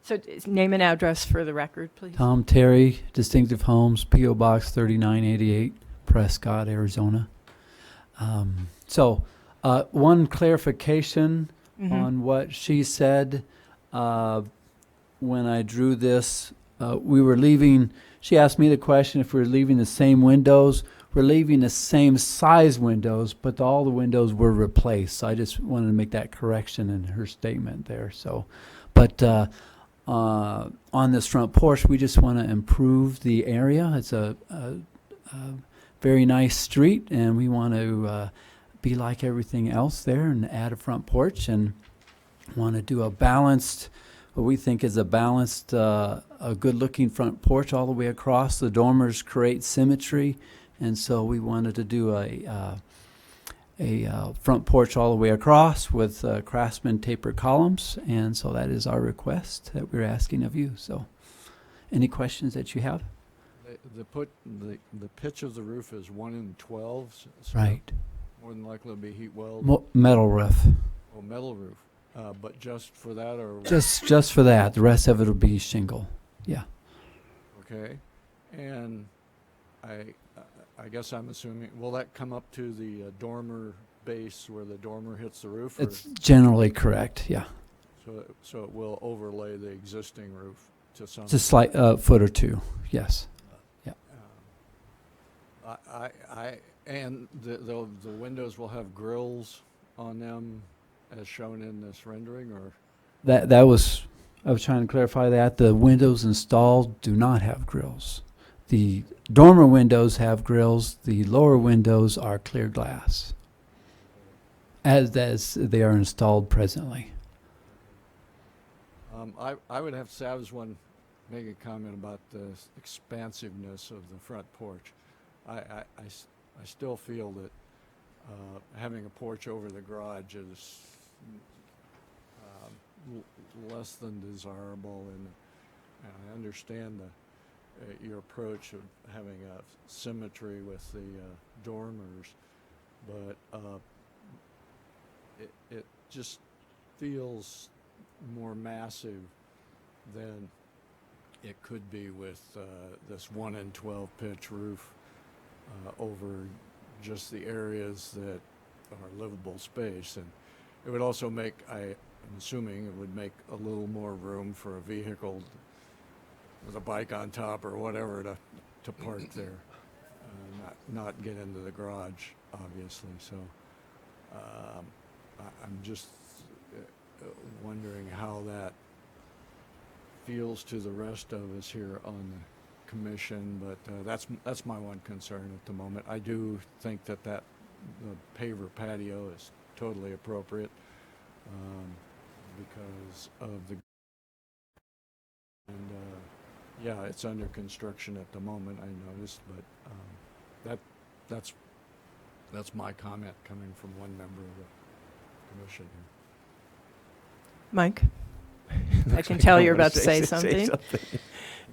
So name and address for the record, please. Tom Terry, Distinctive Homes, P.O. Box 3988, Prescott, Arizona. One clarification on what she said. When I drew this, we were leaving, she asked me the question if we were leaving the same windows. We're leaving the same size windows, but all the windows were replaced. So I just wanted to make that correction in her statement there. On this front porch, we just want to improve the area. It's a very nice street, and we want to be like everything else there and add a front porch, and want to do a balanced, what we think is a balanced, a good-looking front porch all the way across. The dormers create symmetry, and so we wanted to do a front porch all the way across with Craftsman taper columns, and so that is our request that we're asking of you. So, any questions that you have? The pitch of the roof is 1 in 12. So Right. More than likely it'll be heat weld. Metal roof. Oh, metal roof. But just for that, or Just for that. The rest of it will be shingle. Yeah. Okay, and I guess I'm assuming, will that come up to the dormer base where the dormer hits the roof? Or It's generally correct, yeah. so it will overlay the existing roof to some. It's a slight foot or two, yes. And the windows will have grills on them as shown in this rendering, or? That was, I was trying to clarify that. The windows installed do not have grills. The dormer windows have grills. The lower windows are clear glass, as they are installed presently. I would have to say I was one make a comment about the expansiveness of the front porch. I still feel that having a porch over the garage is less than desirable, and I understand your approach of having a symmetry with the dormers, but it just feels more massive than it could be with this 1 in 12 pitch roof over just the areas that are livable space. And it would also make, I'm assuming it would make a little more room for a vehicle with a bike on top or whatever to park there, not get into the garage, obviously. So I'm just wondering how that feels to the rest of us here on the commission, but that's my one concern at the moment. I do think that the paver patio is totally appropriate because of the yeah, it's under construction at the moment, I noticed, but that's my comment coming from one member of the commission here. Mike? I can tell you're about to say something.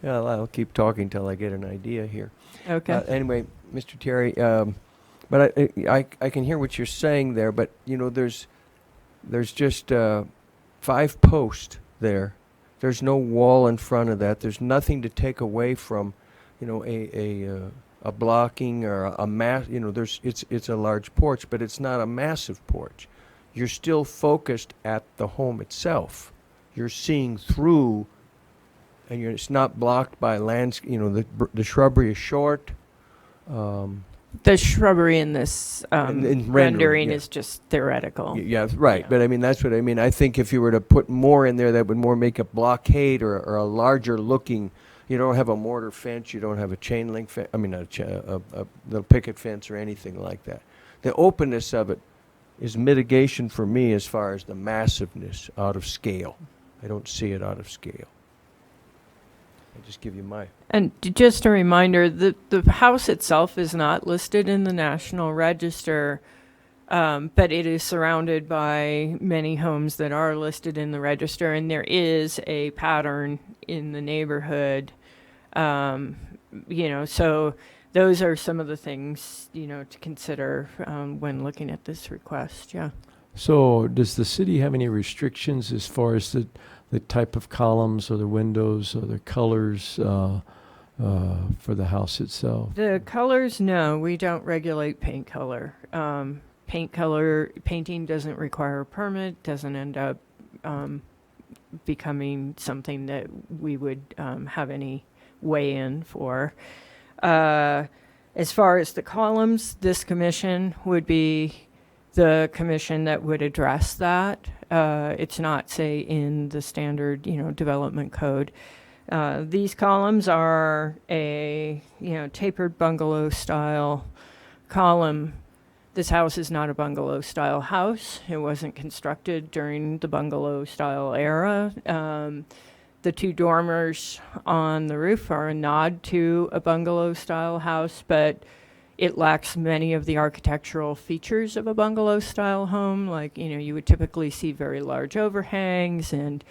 Well, I'll keep talking till I get an idea here. Okay. Anyway, Mr. Terry, but I can hear what you're saying there, but you know, there's just 5 posts there. There's no wall in front of that. There's nothing to take away from, you know, a blocking or a mass. You know, it's a large porch, but it's not a massive porch. You're still focused at the home itself. You're seeing through, and it's not blocked by landscape. You know, the shrubbery is short. The shrubbery in this in rendering yeah. is just theoretical. Yeah, right. Yeah. But I mean, that's what I mean. I think if you were to put more in there, that would more make a blockade or a larger looking. You don't have a mortar fence. You don't have a chain link fence. I mean, a little picket fence or anything like that. The openness of it is mitigation for me as far as the massiveness out of scale. I don't see it out of scale. I just give you my. And just a reminder, the house itself is not listed in the National Register, but it is surrounded by many homes that are listed in the register, and there is a pattern in the neighborhood. You know, so those are some of the things, you know, to consider when looking at this request. Yeah. So does the city have any restrictions as far as the type of columns or the windows or the colors for the house itself? The colors, no, we don't regulate paint color. Painting doesn't require a permit, doesn't end up becoming something that we would have any weigh in for. As far as the columns, this commission would be the commission that would address that. It's not, say, in the standard, you know, development code. These columns are a, you know, tapered bungalow style column. This house is not a bungalow style house. It wasn't constructed during the bungalow style era. The 2 dormers on the roof are a nod to a bungalow style house, but it lacks many of the architectural features of a bungalow style home. Like, you know, you would typically see very large overhangs and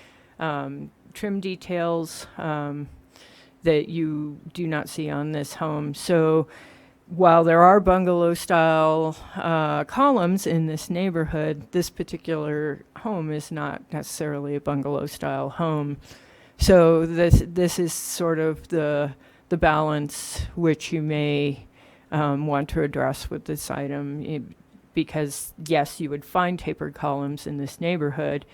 trim details that you do not see on this home. So while there are bungalow style columns in this neighborhood, this particular home is not necessarily a bungalow style home. So this is sort of the the balance which you may want to address with this item. Because yes, you would find tapered columns in this neighborhood,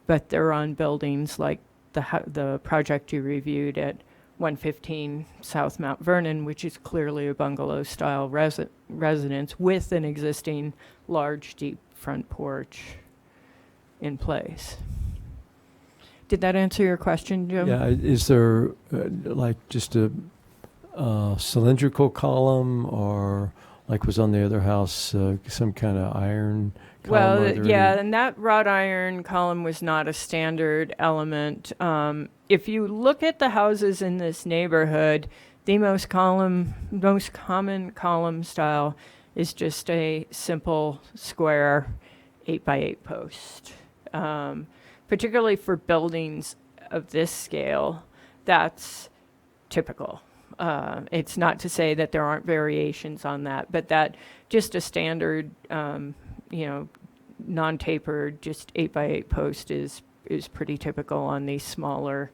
but they're on buildings like the project you reviewed at 115 South Mount Vernon, which is clearly a bungalow-style residence with an existing large, deep front porch in place. Did that answer your question, Jim? Yeah, is there like just a cylindrical column, or like was on the other house, some kind of iron column? Well, Are there yeah, any- and that wrought iron column was not a standard element. If you look at the houses in this neighborhood, the most common column style is just a simple square 8x8 post. Particularly for buildings of this scale, that's typical. It's not to say that there aren't variations on that, but that just a standard, non-tapered, just 8x8 post is pretty typical on these smaller,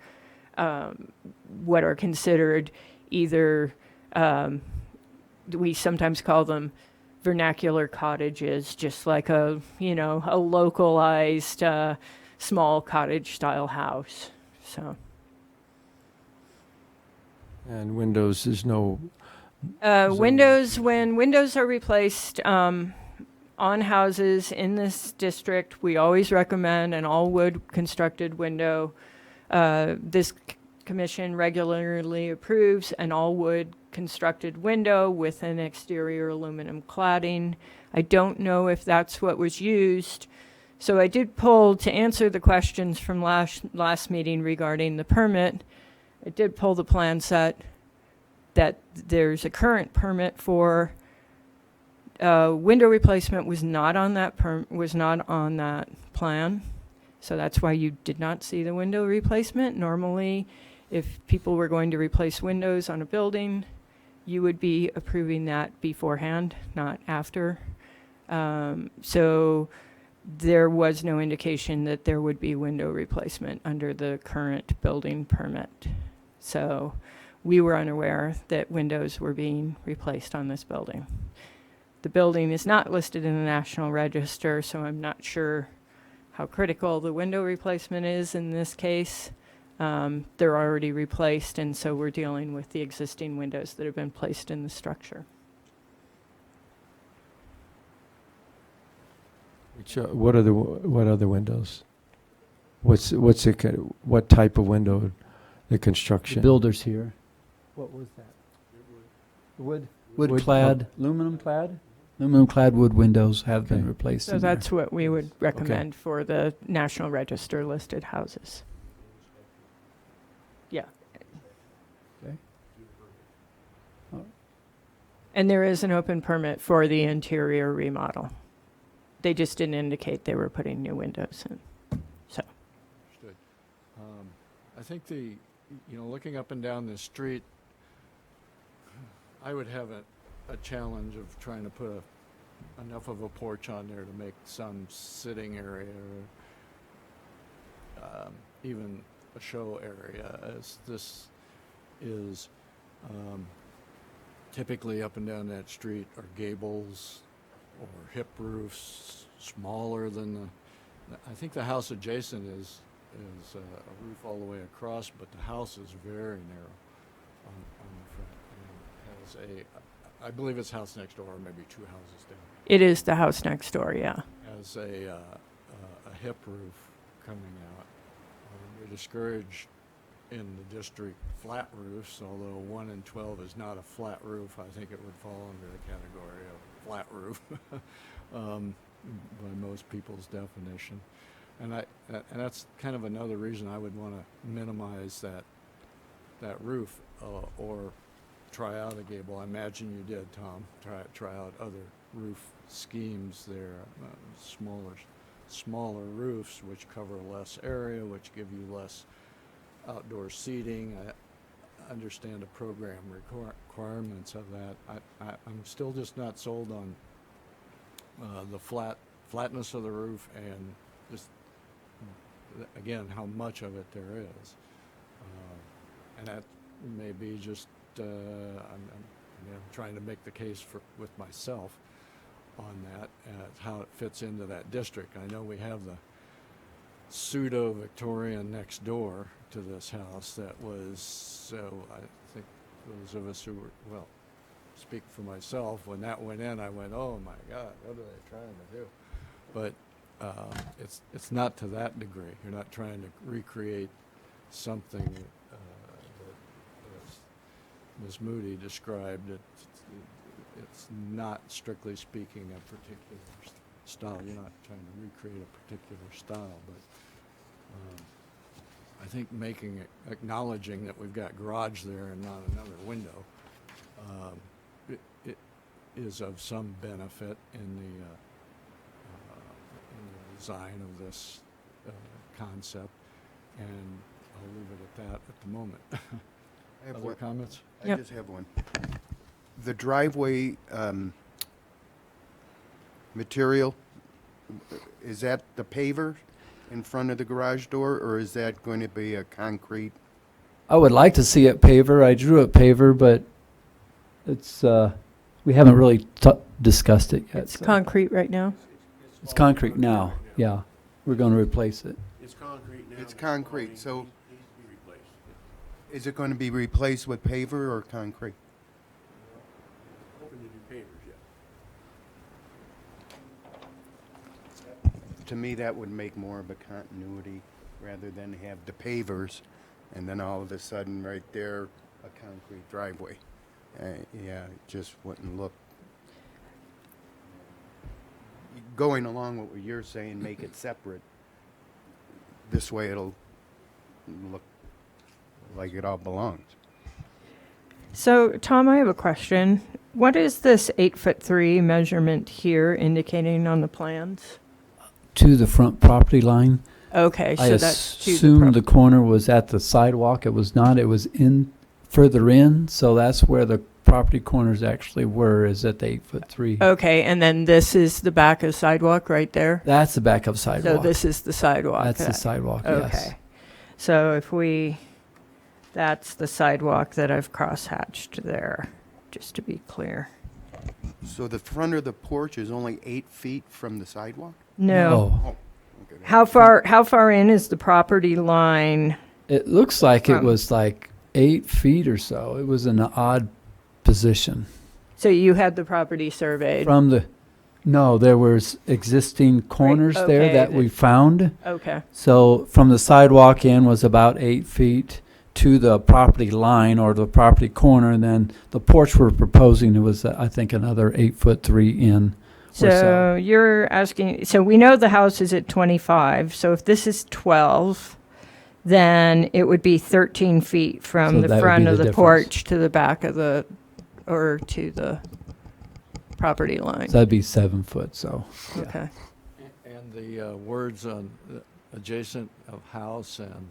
what are considered either, we sometimes call them vernacular cottages, just like a localized small cottage-style house. So. And windows, there's no... Windows, when windows are replaced on houses in this district, we always recommend an all-wood constructed window. This commission regularly approves an all-wood constructed window with an exterior aluminum cladding. I don't know if that's what was used. So I did pull, to answer the questions from last meeting regarding the permit, I did pull the plan set that there's a current permit for window replacement was not on that plan. So that's why you did not see the window replacement. Normally, if people were going to replace windows on a building, you would be approving that beforehand, not after. So there was no indication that there would be window replacement under the current building permit. So we were unaware that windows were being replaced on this building. The building is not listed in the National Register, so I'm not sure how critical the window replacement is in this case. They're already replaced, and so we're dealing with the existing windows that have been placed in the structure. Which, what other windows? What type of window? The construction. Builders here. What was that? Wood. Wood clad, aluminum clad? Aluminum clad wood windows have been Okay. replaced So in there. that's what we would recommend for the National Register listed houses. Yeah. Okay. And there is an open permit for the interior remodel. They just didn't indicate they were putting new windows in. So. Understood. I think looking up and down the street, I would have a challenge of trying to put enough of a porch on there to make some sitting area, or even a show area, as this is typically up and down that street are gables or hip roofs, smaller than I think the house adjacent is a roof all the way across, but the house is very narrow on the front. And has I believe it's house next door, or maybe two houses down. It is the house next door, yeah. Has a hip roof coming out. We discourage in the district flat roofs, although 1 in 12 is not a flat roof. I think it would fall under the category of flat roof by most people's definition. And that's kind of another reason I would want to minimize that roof or try out a gable. I imagine you did, Tom. Try out other roof schemes there, smaller roofs which cover less area, which give you less outdoor seating. I understand the program requirements of that. I'm still just not sold on the flatness of the roof and just again how much of it there is, and that may be just I'm trying to make the case with myself on that, how it fits into that district. I know we have the pseudo-Victorian next door to this house that was, so I think those of us who were, well, speak for myself, when that went in, I went, oh my God, what are they trying to do? But it's not to that degree. You're not trying to recreate something that, as Ms. Moody described. It's not, strictly speaking, a particular style. You're not trying to recreate a particular style, but I think acknowledging that we've got garage there and not another window it is of some benefit in the design of this concept, and I'll leave it at that at the moment. I have Other one. comments? I Yep. just have one. The driveway material, is that the paver in front of the garage door, or is that going to be a concrete? I would like to see it paver. I drew it paver, but it's, we haven't really discussed it yet. It's so. concrete right now. It's concrete now, yeah. We're going to replace it. It's concrete now. It's the concrete, plumbing so- needs to be replaced. Is it going to be replaced with paver or concrete? Hoping to do pavers yet. To me, that would make more of a continuity rather than have the pavers and then all of a sudden right there, a concrete driveway. Yeah, it just wouldn't look. Going along with what you're saying, make it separate. This way it'll look like it all belongs. So, Tom, I have a question. What is this 8'3" measurement here indicating on the plans? To the front property line. Okay, I so that's to the assumed the corner was at the sidewalk. It was not. It was further in, so that's where the property corners actually were, is at the 8'3". Okay, and then this is the back of sidewalk right there? That's the backup sidewalk. So this is the sidewalk? That's the sidewalk, yes. Okay. So that's the sidewalk that I've crosshatched there, just to be clear. So the front of the porch is only 8 feet from the sidewalk? No. Oh, okay. How far in is the property line? It looks like it From- was like 8 feet or so. It was in an odd position. So you had the property surveyed? No, there was existing corners there okay, that we found. Okay, So from the sidewalk in was about 8 feet to the property line or the property corner, and then the porch we're proposing was, I think, another 8'3" in. or so you're asking, so we know the house is at 25, so if this is 12, then it would be 13 feet So from the that would front be of the the difference. porch to the back of or to the property line. So that'd be 7 foot, so. yeah. Okay. And the words on adjacent of house and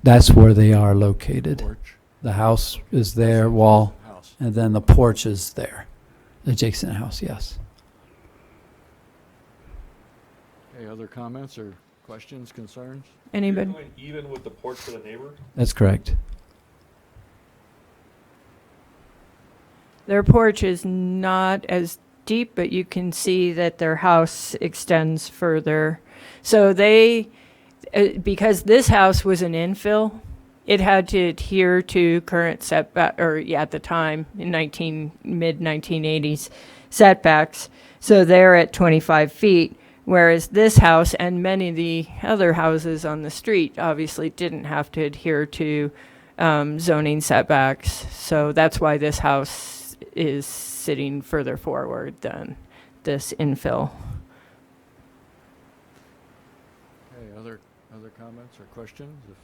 That's where they are located. porch. The house is there, wall, House. and then the porch is there. Adjacent house, yes. Okay, other comments or questions, concerns? Anybody? You're going even with the porch for the neighbor? That's correct. Their porch is not as deep, but you can see that their house extends further. So because this house was an infill, it had to adhere to current setback, at the time, in mid-1980s setbacks. So they're at 25 feet, whereas this house and many of the other houses on the street obviously didn't have to adhere to zoning setbacks. So that's why this house is sitting further forward than this infill. Okay, other comments or questions? If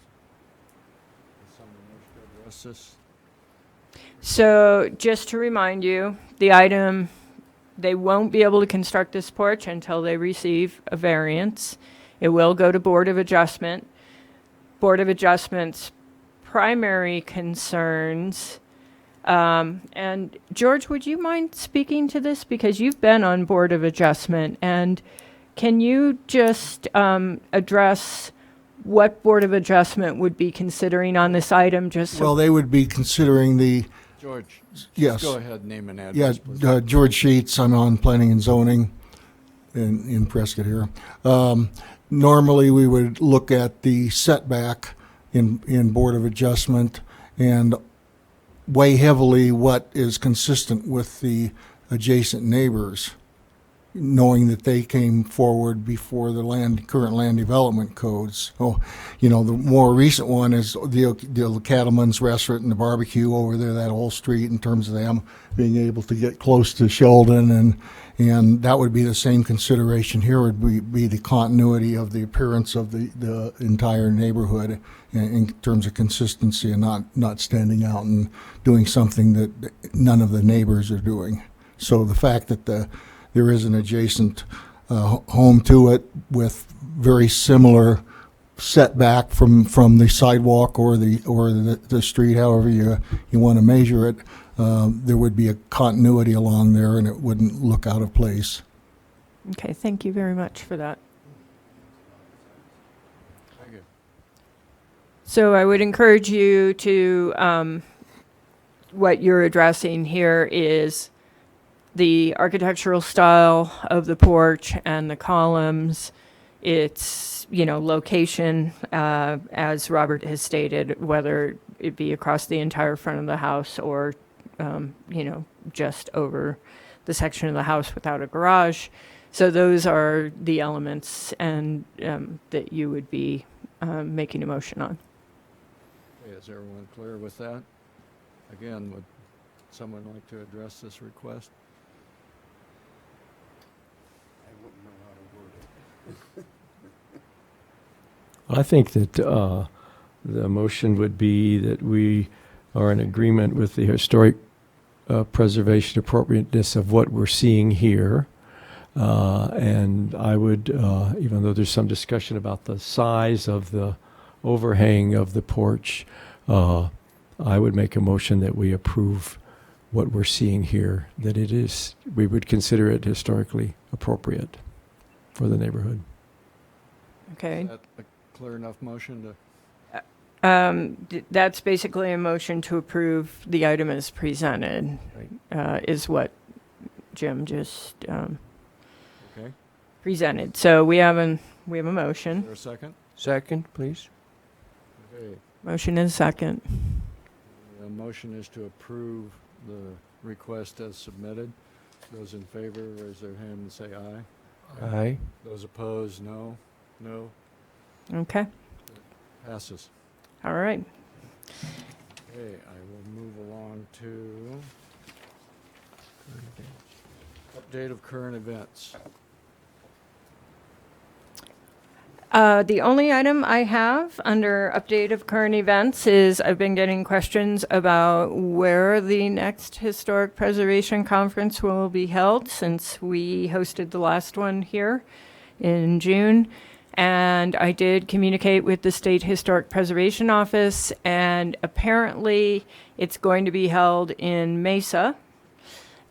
someone wants to address this? So just to remind you, they won't be able to construct this porch until they receive a variance. It will go to Board of Adjustment. Board of Adjustment's primary concerns, and George, would you mind speaking to this? Because you've been on Board of Adjustment, and can you just address what Board of Adjustment would be considering on this item, just so Well, they would be considering the George, Yes. go ahead, name and Yeah, address, please. George Sheets, I'm on Planning and Zoning in Prescott here. Normally, we would look at the setback in Board of Adjustment and weigh heavily what is consistent with the adjacent neighbors, knowing that they came forward before the current land development codes. Oh, the more recent one is the Cattleman's Restaurant and the barbecue over there, that whole street, in terms of them being able to get close to Sheldon, and that would be the same consideration here, would be the continuity of the appearance of the entire neighborhood in terms of consistency, and not standing out and doing something that none of the neighbors are doing. So the fact that there is an adjacent home to it with very similar setback from the sidewalk or the street, however you want to measure it, there would be a continuity along there, and it wouldn't look out of place. Okay, thank you very much for that. Thank you. So I would encourage you to, what you're addressing here is the architectural style of the porch and the columns. It's, location, as Robert has stated, whether it be across the entire front of the house or, just over the section of the house without a garage. So those are the elements and that you would be making a motion on. Okay, is everyone clear with that? Again, would someone like to address this request? I wouldn't know how to word it. I think that the motion would be that we are in agreement with the historic preservation appropriateness of what we're seeing here. And I would, even though there's some discussion about the size of the overhang of the porch, I would make a motion that we approve what we're seeing here, that we would consider it historically appropriate for the neighborhood. Okay. Is that a clear enough motion to? That's basically a motion to approve the item as presented, is what Jim just Okay. presented. So we have a Is motion. there a second? Second, please. Okay. Motion and a second. The motion is to approve the request as submitted. Those in favor, raise their hand and say aye. Aye. Those opposed, no. No. Okay. Passes. All right. Okay, I will move along to update of current events. The only item I have under update of current events is I've been getting questions about where the next Historic Preservation Conference will be held, since we hosted the last one here in June. And I did communicate with the State Historic Preservation Office, and apparently it's going to be held in Mesa.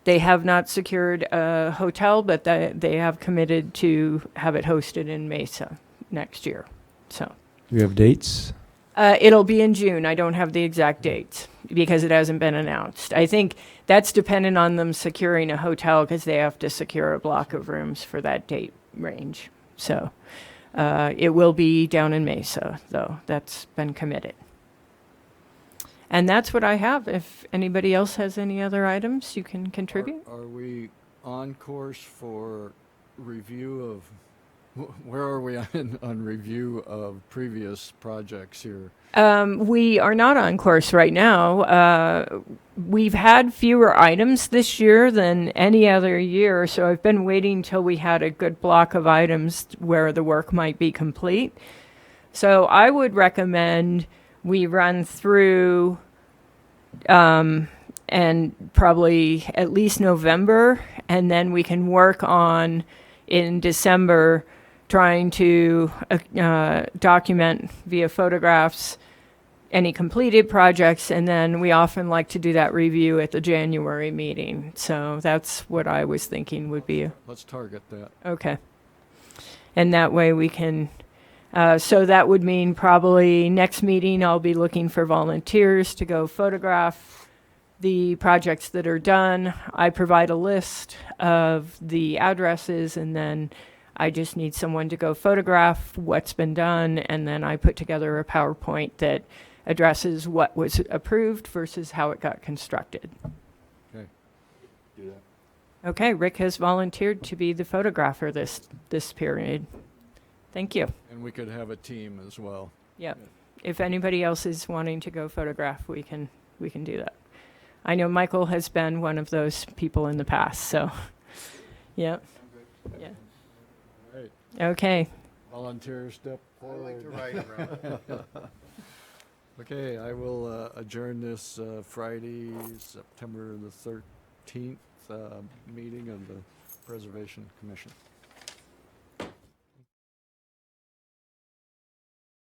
They have not secured a hotel, but they have committed to have it hosted in Mesa next year. So Do we have dates? it'll be in June. I don't have the exact dates because it hasn't been announced. I think that's dependent on them securing a hotel, because they have to secure a block of rooms for that date range. So it will be down in Mesa, though. That's been committed. And that's what I have. If anybody else has any other items, you can contribute. Are we on course for review of, where are we on review of previous projects here? We are not on course right now. We've had fewer items this year than any other year, so I've been waiting till we had a good block of items where the work might be complete. So I would recommend we run through and probably at least November, and then we can work on in December trying to document via photographs any completed projects, and then we often like to do that review at the January meeting. So that's what I was thinking would be Let's target that. okay. And that way we can, so that would mean probably next meeting I'll be looking for volunteers to go photograph the projects that are done. I provide a list of the addresses, and then I just need someone to go photograph what's been done, and then I put together a PowerPoint that addresses what was approved versus how it got constructed. Okay. Do that. Okay, Rick has volunteered to be the photographer this period. Thank you. And we could have a team as well. Yep. If anybody else is wanting to go photograph, we can do that. I know Michael has been one of those people in the past, so, yep. Yeah. All right. Okay. Volunteers step I forward. like to ride around. Okay, I will adjourn this Friday, September the 13th meeting of the Preservation Commission.